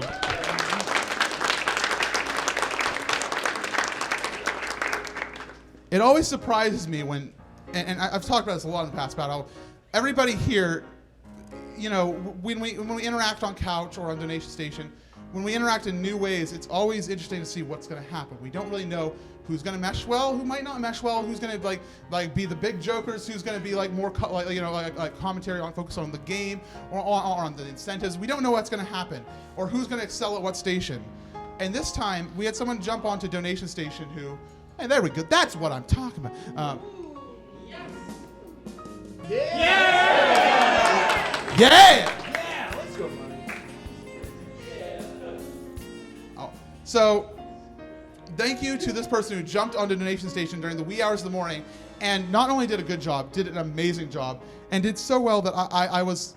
It always surprises me when, and I've talked about this a lot in the past, about how everybody here, when we interact on Couch or on Donation Station, when we interact in new ways, it's always interesting to see what's going to happen. We don't really know who's going to mesh well, who might not mesh well, who's going to be the big jokers, who's going to be more commentary on focus on the game or on the incentives. We don't know what's going to happen or who's going to excel at what station. And this time we had someone jump onto Donation Station who, hey, there we go. That's what I'm talking about. Yeah! Let's go, buddy. So, thank you to this person who jumped onto Donation Station during the wee hours of the morning, and not only did a good job, did an amazing job, and did so well that I was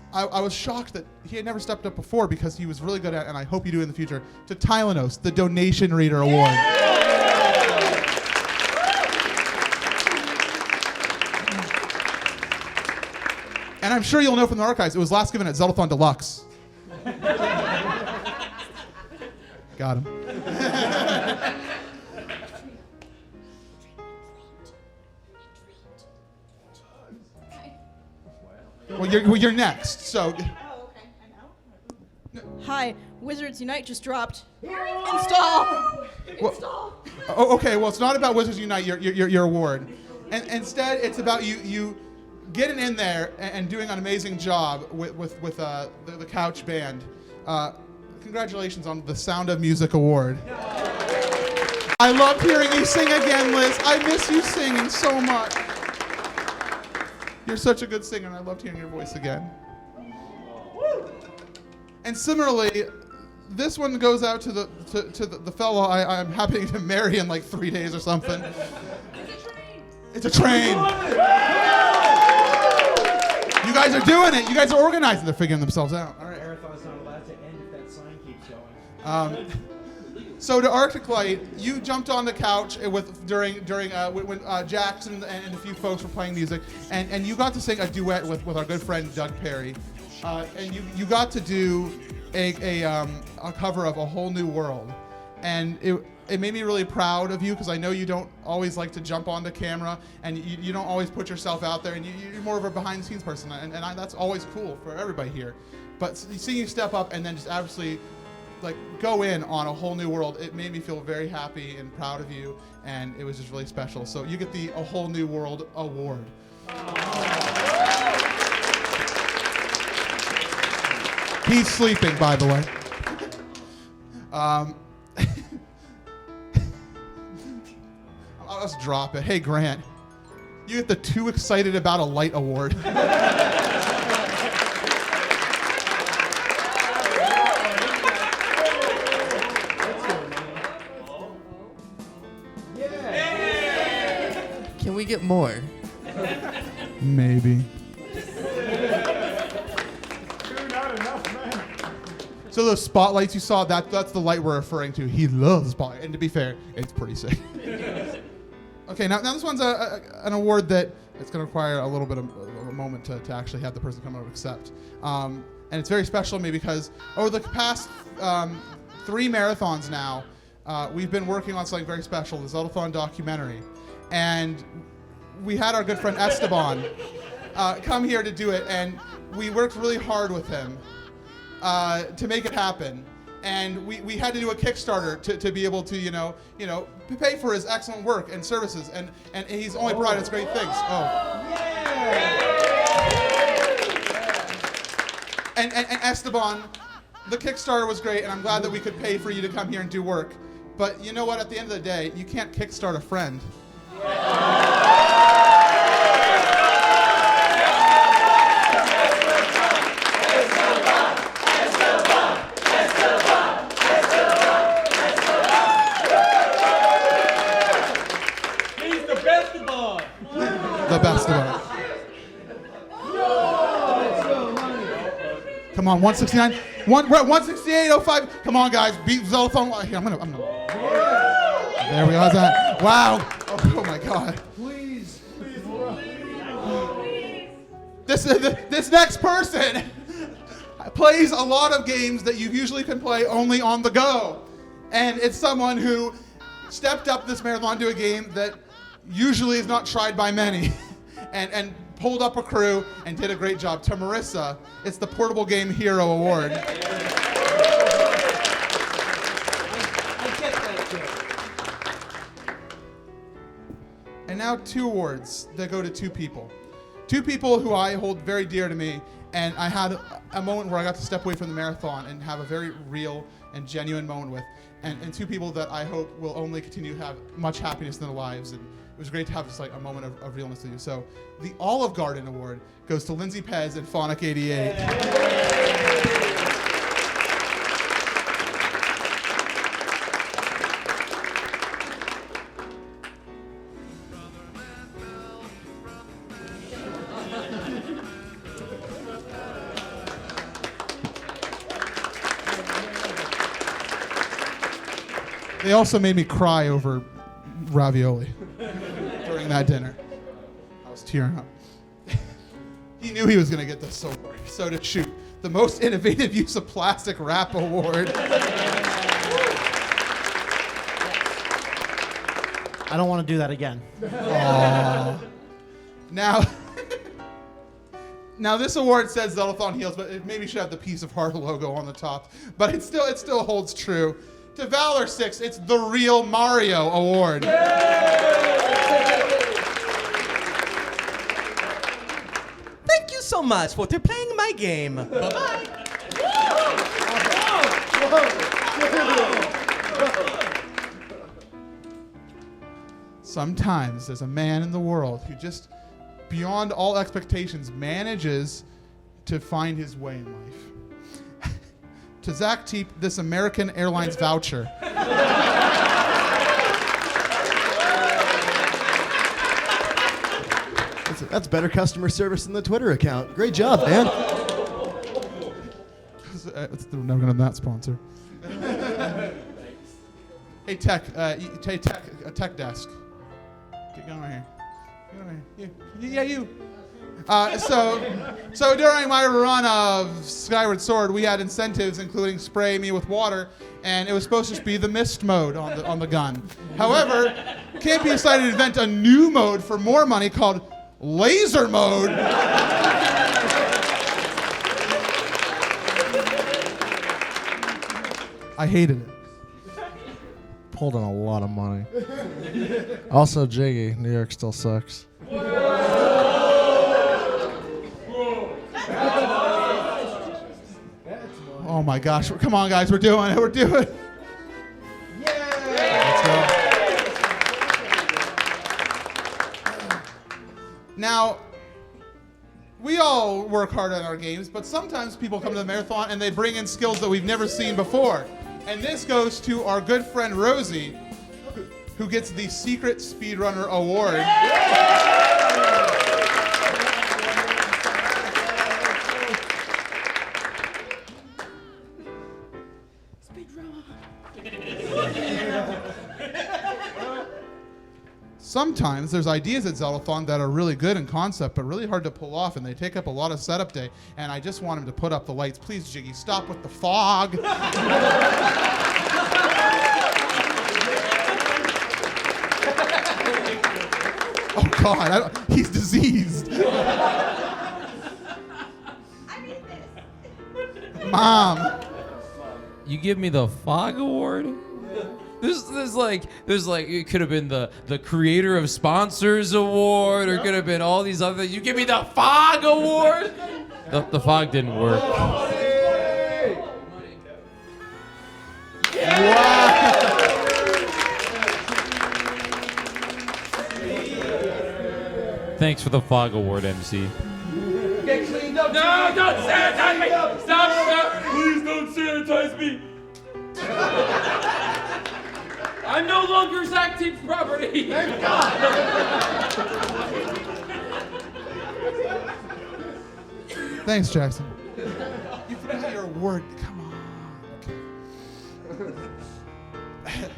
shocked that he had never stepped up before because he was really good at it, and I hope you do in the future. To Tylenos, the Donation Reader Award. And I'm sure you'll know from the archives, it was last given at Zeldathon Deluxe. Got him. Well, you're next. So. Oh, okay. I'm out. Hi, Wizards Unite just dropped. Install. Install. Okay. Well, it's not about Wizards Unite. Your award, and instead it's about you getting in there and doing an amazing job with the Couch Band. Congratulations on the Sound of Music Award. I loved hearing you sing again, Liz. I miss you singing so much. You're such a good singer, and I loved hearing your voice again. And similarly, this one goes out to the fellow I'm happening to marry in like 3 days or something. It's a train. You guys are doing it. You guys are organizing. They're figuring themselves out. All right. Marathon's not allowed to end if that sign keeps going. So to Arctic Light, you jumped on the couch during when Jackson and a few folks were playing music, and you got to sing a duet with our good friend Doug Perry, and you got to do a cover of A Whole New World, and it made me really proud of you because I know you don't always like to jump on the camera and you don't always put yourself out there, and you're more of a behind-the-scenes person, and that's always cool for everybody here. But seeing you step up and then just absolutely like go in on A Whole New World, it made me feel very happy and proud of you, and it was just really special. So you get the A Whole New World award. He's sleeping, by the way. I'll just drop it. Hey, Grant, you get the Too Excited About a Light award. Can we get more? Maybe. So those spotlights you saw, that's the light we're referring to. He loves the spotlight. And to be fair, it's pretty sick. Okay, now this one's an award that it's going to require a little bit of a moment to actually have the person come out and accept. And it's very special to me because over the past 3 marathons now, we've been working on something very special, the Zeldathon documentary. And we had our good friend Esteban come here to do it, and we worked really hard with him to make it happen. And we had to do a Kickstarter to be able to, pay for his excellent work and services, and he's only provided us great things. And Esteban, the Kickstarter was great, and I'm glad that we could pay for you to come here and do work. But you know what? At the end of the day, you can't kickstart a friend. He's the best of all. The best of us. Come on, 169. We're at 168.05. Come on, guys. Beat Zeldathon. Here, I'm gonna. There we go. How's that? Wow. Oh my God. Please. This next person plays a lot of games that you usually can play only on the go. And it's someone who stepped up this marathon to a game that usually is not tried by many. and pulled up a crew and did a great job. To Marissa, it's the Portable Game Hero Award. And now 2 awards that go to 2 people. 2 people who I hold very dear to me, and I had a moment where I got to step away from the marathon and have a very real and genuine moment with, and 2 people that I hope will only continue to have much happiness in their lives. And it was great to have just like a moment of realness with you. So the Olive Garden Award goes to Lindsay Pez and Phonic 88. They also made me cry over ravioli during that dinner. I was tearing up. He knew he was going to get the soda shoot, the most innovative use of plastic wrap award. I don't want to do that again. Now this award says Zeldathon Heals, but it maybe should have the Piece of Heart logo on the top. But it still holds true. To Valor 6, it's the Real Mario Award. Thank you so much for playing my game. Bye-bye. Sometimes there's a man in the world who just beyond all expectations, manages to find his way in life. To Zach Teep, this American Airlines voucher. That's better customer service than the Twitter account. Great job, man. We're never gonna have that sponsor. Hey tech, tech desk. Get going right here. Get over here. You. Yeah, you. So during my run of Skyward Sword, we had incentives including spray me with water, and it was supposed to be the mist mode on the gun. However, Campy decided to invent a new mode for more money called laser mode. I hated it. Pulled in a lot of money. Also, Jiggy, New York still sucks. Oh my gosh! Come on, guys, we're doing it. We're doing it. Let's go. Now, we all work hard on our games, but sometimes people come to the marathon and they bring in skills that we've never seen before. And this goes to our good friend Rosie, who gets the Secret Speedrunner Award. Sometimes there's ideas at Zeldathon that are really good in concept, but really hard to pull off, and they take up a lot of setup day. And I just want him to put up the lights. Please, Jiggy, stop with the fog. Oh God, he's diseased. Mom. You give me the Fog Award? There's like it could have been the Creator of Sponsors Award, or it could have been all these other things. You give me the Fog Award? The fog didn't work. Thanks for the Fog Award, MC. Get cleaned up. No, don't sanitize me. Stop. Please don't sanitize me. I'm no longer Zach Teep's property. Thank God. Thanks, Jackson. You forgot your award. Come on. Okay.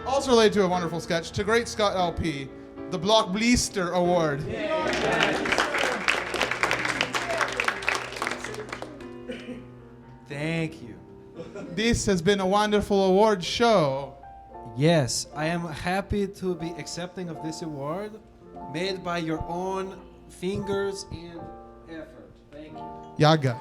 Also related to a wonderful sketch, to Great Scott LP, the Block Bleaster Award. Thank you. This has been a wonderful award show. Yes, I am happy to be accepting of this award made by your own fingers and effort. Thank you. Yaga.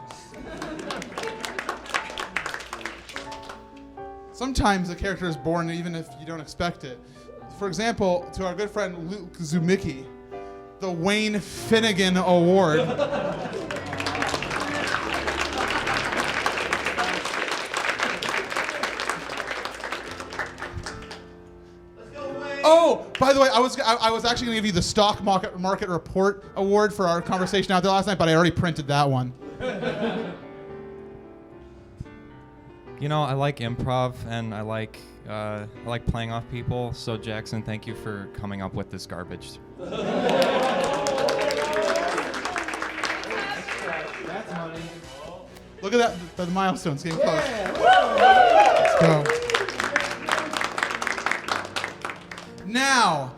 Sometimes a character is born even if you don't expect it. For example, to our good friend Luke Zumicki, the Wayne Finnegan Award. Oh, by the way, I was actually going to give you the Stock Market Report Award for our conversation out there last night, but I already printed that one. You know, I like improv and I like playing off people. So Jackson, thank you for coming up with this garbage. That's money. Look at that, the milestones getting close. Let's go. Now,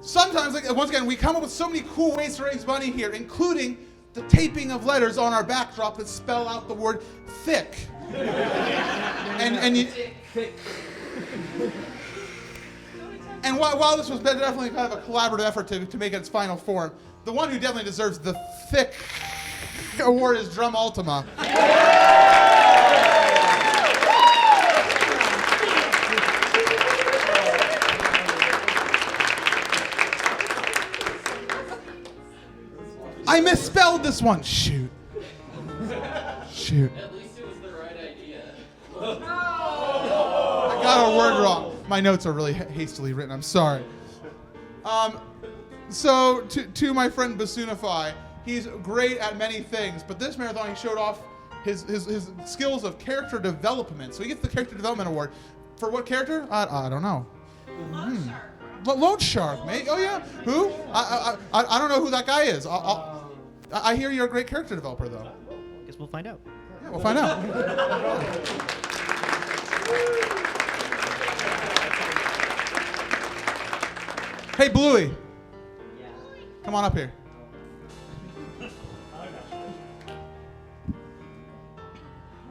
sometimes, once again, we come up with so many cool ways to raise money here, including the taping of letters on our backdrop that spell out the word thick. And while this was definitely kind of a collaborative effort to make it its final form, the one who definitely deserves the thick award is Drum Ultima. I misspelled this one. Shoot. Shoot. At least it was the right idea. I got a word wrong. My notes are really hastily written. I'm sorry. So to my friend Basunify, he's great at many things, but this marathon he showed off his skills of character development. So he gets the character development award. For what character? I don't know. Loan Shark, mate. Oh yeah. Who? I don't know who that guy is. I hear you're a great character developer though. Guess we'll find out. Yeah, we'll find out. Hey, Bluey. Come on up here.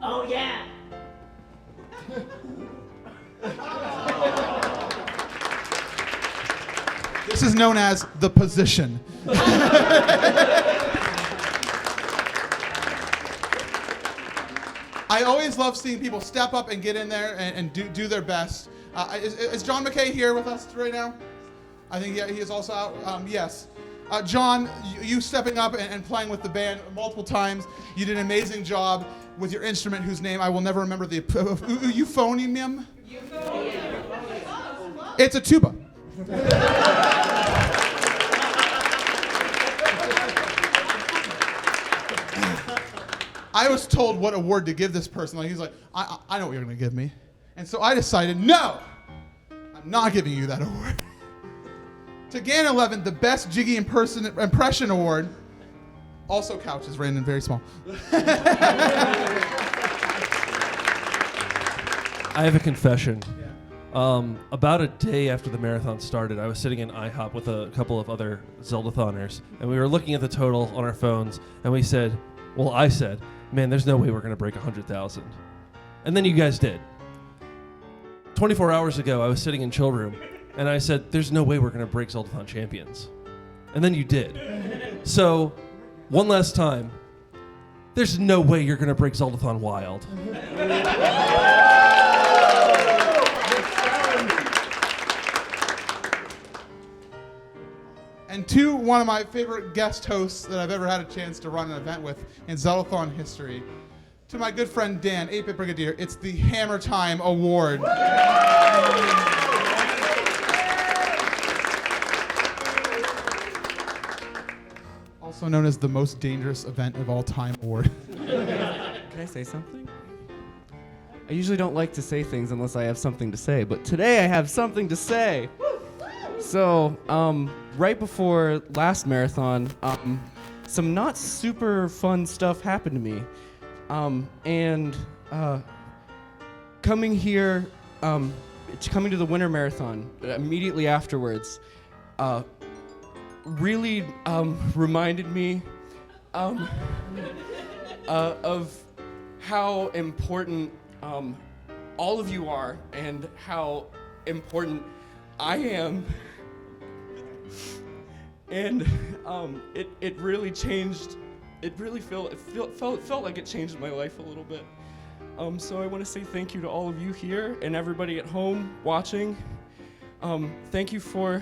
Oh yeah. This is known as the position. I always love seeing people step up and get in there and do their best. Is John McKay here with us right now? I think he is also out. Yes. John, you stepping up and playing with the band multiple times. You did an amazing job with your instrument, whose name I will never remember. The euphonium? It's a tuba. I was told what award to give this person. Like, he's like, I know what you're going to give me. And so I decided, no, I'm not giving you that award. To Gan 11, the Best Jiggy Impression Award. Also couches, random, very small. I have a confession. About a day after the marathon started, I was sitting in IHOP with a couple of other Zeldathoners, and we were looking at the total on our phones, and we said, I said, man, there's no way we're going to break 100,000. And then you guys did. 24 hours ago, I was sitting in chill room, and I said, there's no way we're going to break Zeldathon champions. And then you did. So, one last time, there's no way you're going to break Zeldathon Wild. And to one of my favorite guest hosts that I've ever had a chance to run an event with in Zeldathon history, to my good friend Dan, 8-Bit Brigadier, it's the Hammer Time Award. Also known as the most dangerous event of all time award. Can I say something? I usually don't like to say things unless I have something to say, but today I have something to say. So, right before last marathon, some not super fun stuff happened to me. And coming here, coming to the winter marathon immediately afterwards, really reminded me of how important all of you are and how important I am. And it really changed. It really felt like it changed my life a little bit. So I want to say thank you to all of you here and everybody at home watching. Thank you for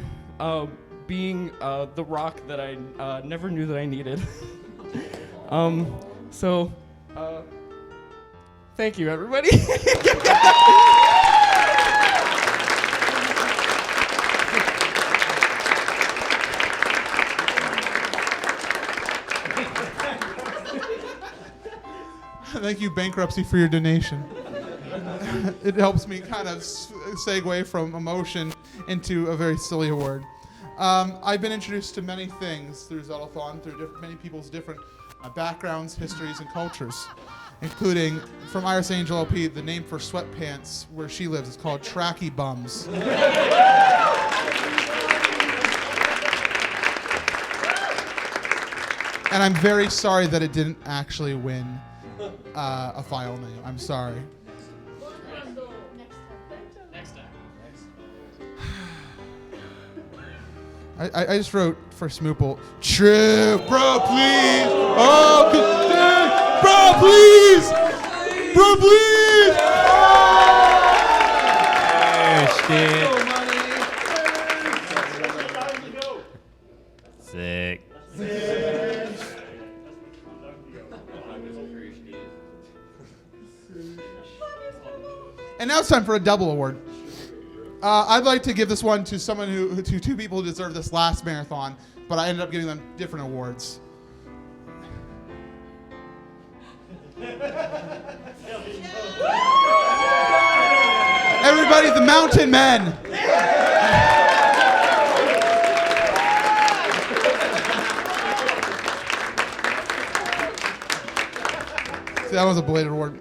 being the rock that I never knew that I needed. Thank you, everybody. Thank you, Bankruptcy, for your donation. It helps me kind of segue from emotion into a very silly award. I've been introduced to many things through Zeldathon, through many people's different backgrounds, histories, and cultures, including from Iris Angel LP, the name for sweatpants where she lives is called Tracky Bums. And I'm very sorry that it didn't actually win a file name. I'm sorry. Next time. I just wrote for Smoople, Trip, bro, please. Oh, bro, please. Bro, please. Sick. And now it's time for a double award. I'd like to give this one to to two people who deserve this last marathon, but I ended up giving them different awards. Everybody, the Mountain Men. See, that was a belated award.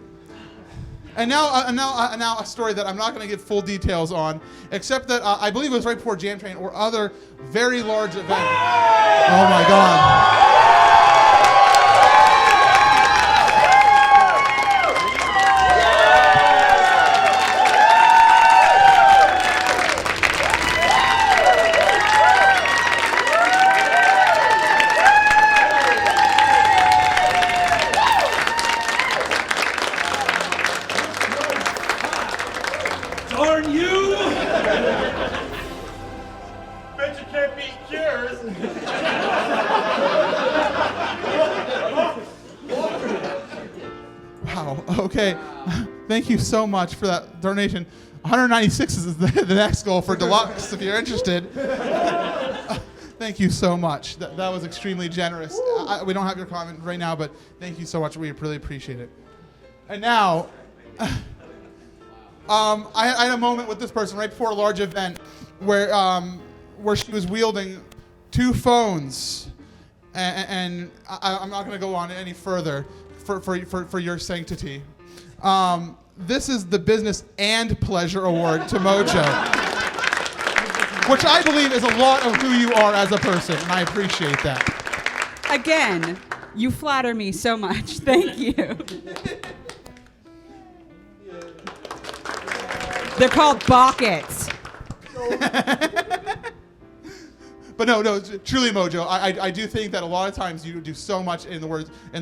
And now a story that I'm not going to give full details on, except that I believe it was right before Jam Train or other very large event. Oh my God. Darn you! Bet you can't beat cures. Wow. Okay. Thank you so much for that donation. 196 is the next goal for Deluxe if you're interested. Thank you so much. That was extremely generous. We don't have your comment right now, but thank you so much. We really appreciate it. And now, I had a moment with this person right before a large event where she was wielding 2 phones, and I'm not going to go on any further for your sanctity. This is the Business and Pleasure Award to Mojo, which I believe is a lot of who you are as a person, and I appreciate that. Again, you flatter me so much. Thank you. They're called buckets. But no, truly, Mojo. I do think that a lot of times you do so much in the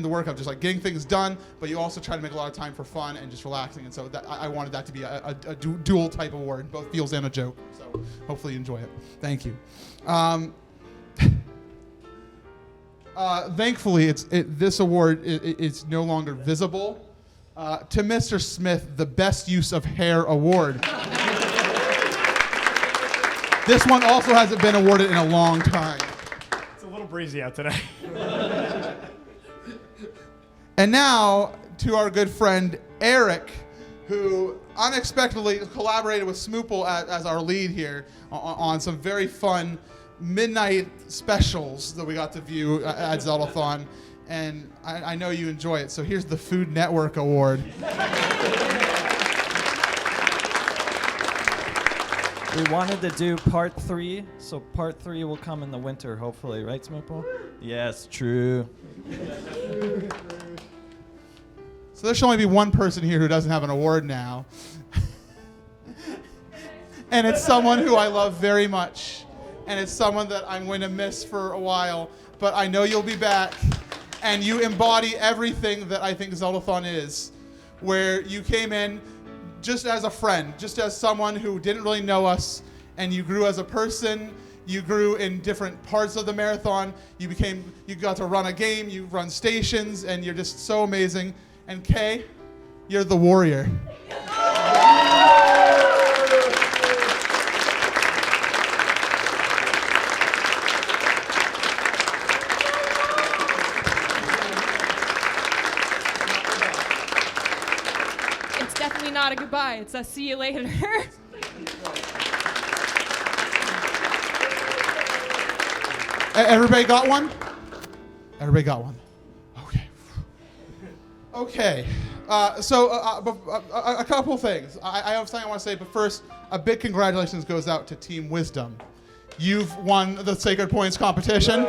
work of just like getting things done, but you also try to make a lot of time for fun and just relaxing. And so that I wanted that to be a dual type of award, both feels and a joke. So hopefully you enjoy it. Thank you. Thankfully, this award is no longer visible. To Mr. Smith, the Best Use of Hair Award. This one also hasn't been awarded in a long time. It's a little breezy out today. And now to our good friend Eric, who unexpectedly collaborated with Smoople as our lead here on some very fun midnight specials that we got to view at Zeldathon. And I know you enjoy it. So here's the Food Network Award. We wanted to do part 3, so part 3 will come in the winter, hopefully, right, Smoople? Yes, true. So there should only be one person here who doesn't have an award now. And it's someone who I love very much. And it's someone that I'm going to miss for a while. But I know you'll be back. And you embody everything that I think Zeldathon is. Where you came in just as a friend, just as someone who didn't really know us, and you grew as a person, you grew in different parts of the marathon, you got to run a game, you run stations, and you're just so amazing. And Kay, you're the warrior. Not a goodbye. It's a see you later. Everybody got one? Everybody got one. Okay. So a couple things. I have something I want to say, but first, a big congratulations goes out to Team Wisdom. You've won the Sacred Points competition.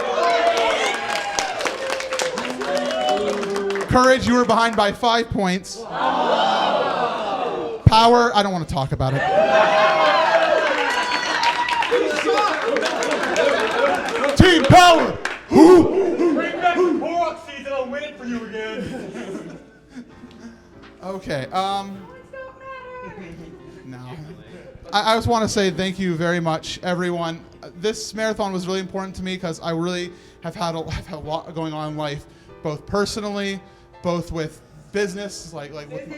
Courage, you were behind by 5 points. Power, I don't want to talk about it. Team Power! Bring back the Korok seeds and I'll win it for you again. Okay, no. I just want to say thank you very much, everyone. This marathon was really important to me because I really have had a lot going on in life, both personally, both with business, like with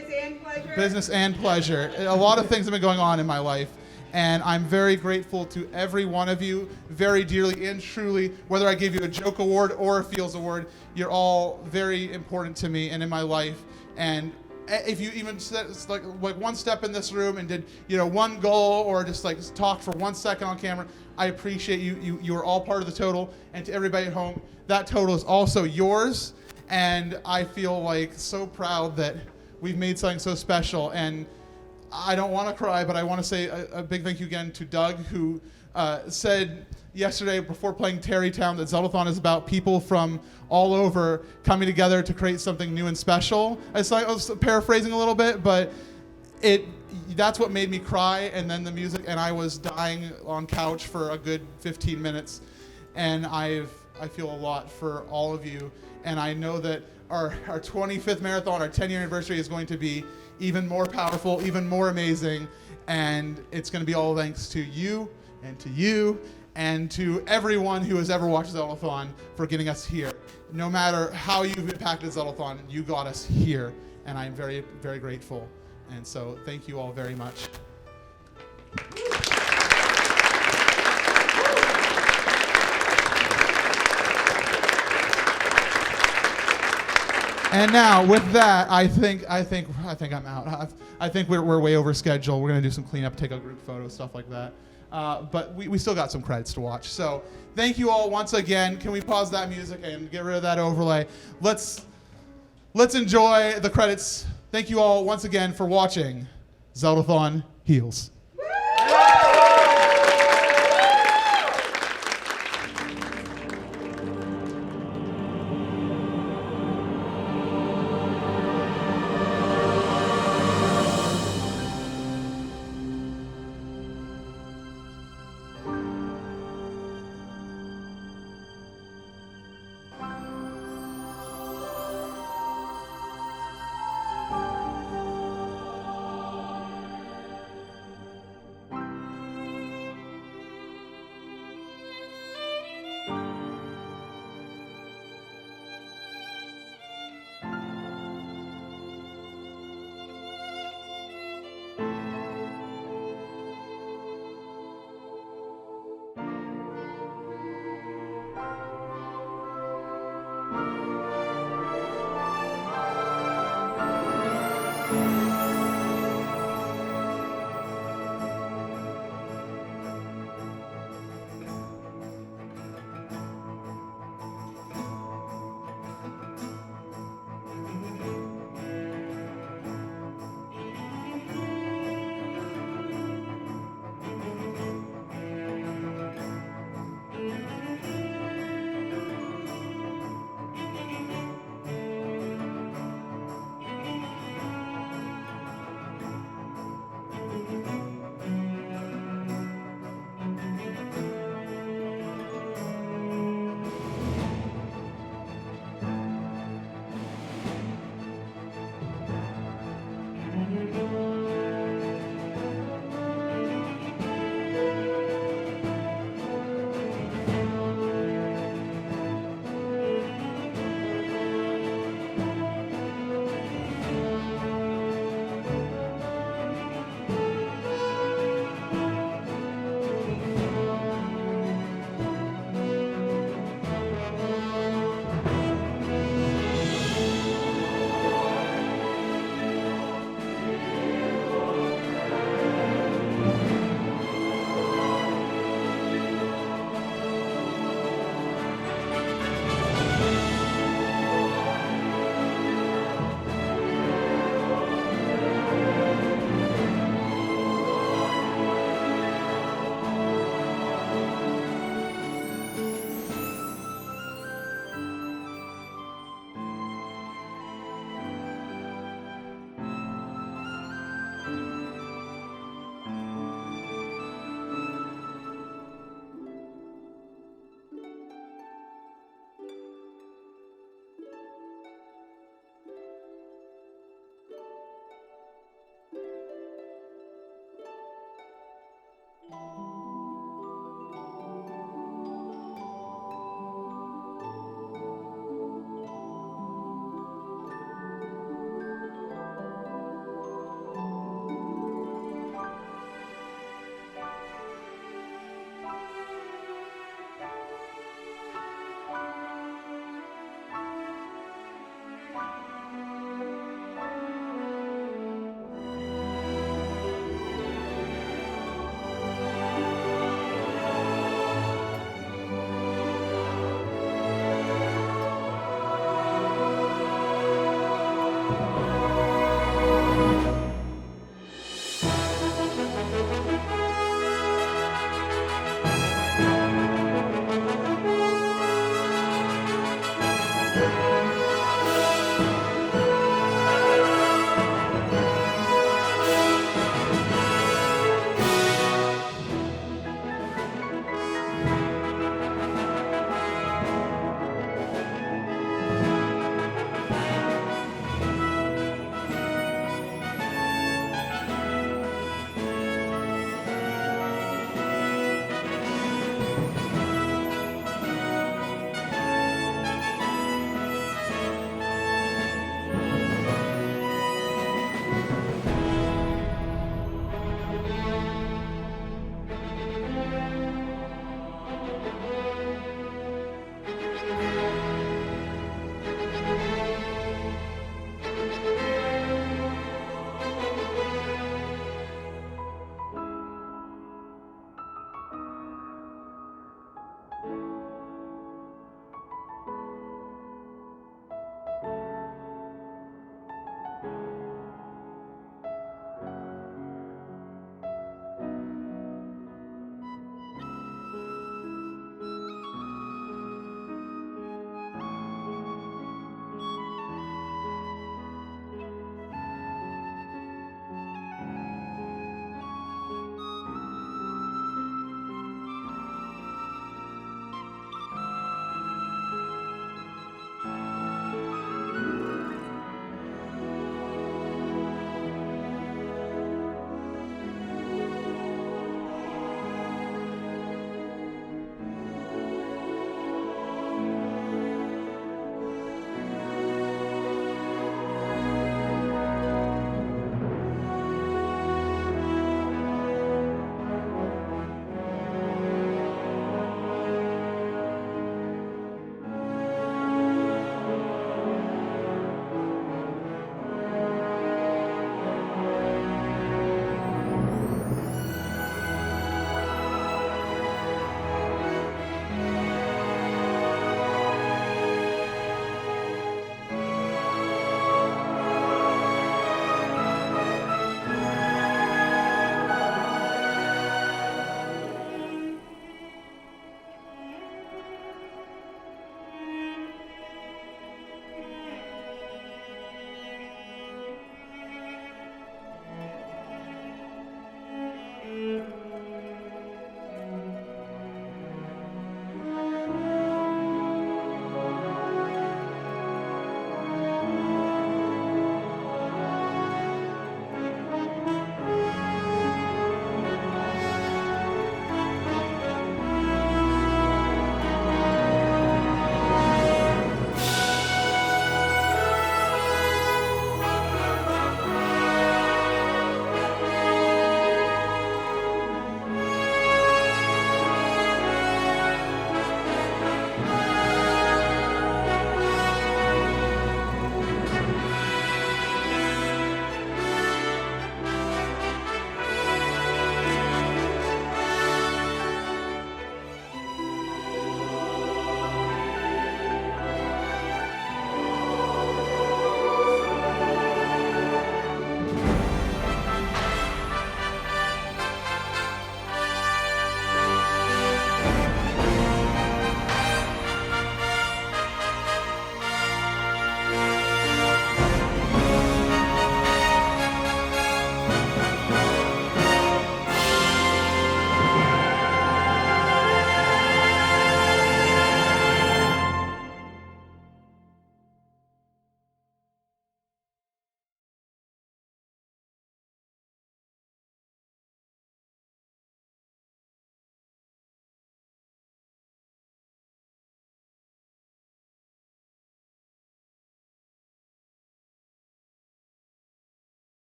business and pleasure. A lot of things have been going on in my life, And I'm very grateful to every one of you, very dearly and truly, whether I give you a joke award or a feels award, you're all very important to me and in my life. And if you even said like one step in this room and did one goal or just like talked for 1 second on camera, I appreciate you. You are all part of the total. And to everybody at home, that total is also yours. And I feel like so proud that we've made something so special. And I don't want to cry, but I want to say a big thank you again to Doug, who said yesterday before playing Terrytown that Zeldathon is about people from all over coming together to create something new and special. I was paraphrasing a little bit, but that's what made me cry, and then the music, and I was dying on couch for a good 15 minutes. And I feel a lot for all of you, and I know that our 25th marathon, our 10-year anniversary is going to be even more powerful, even more amazing, and it's going to be all thanks to you and to everyone who has ever watched Zeldathon for getting us here. No matter how you've impacted Zeldathon, you got us here, and I'm very, very grateful. And so thank you all very much. And now, with that, I think I'm out. I think we're way over schedule. We're gonna do some cleanup, take a group photo, stuff like that. But we still got some credits to watch. So thank you all once again. Can we pause that music and get rid of that overlay? Let's enjoy the credits. Thank you all once again for watching Zeldathon Heals.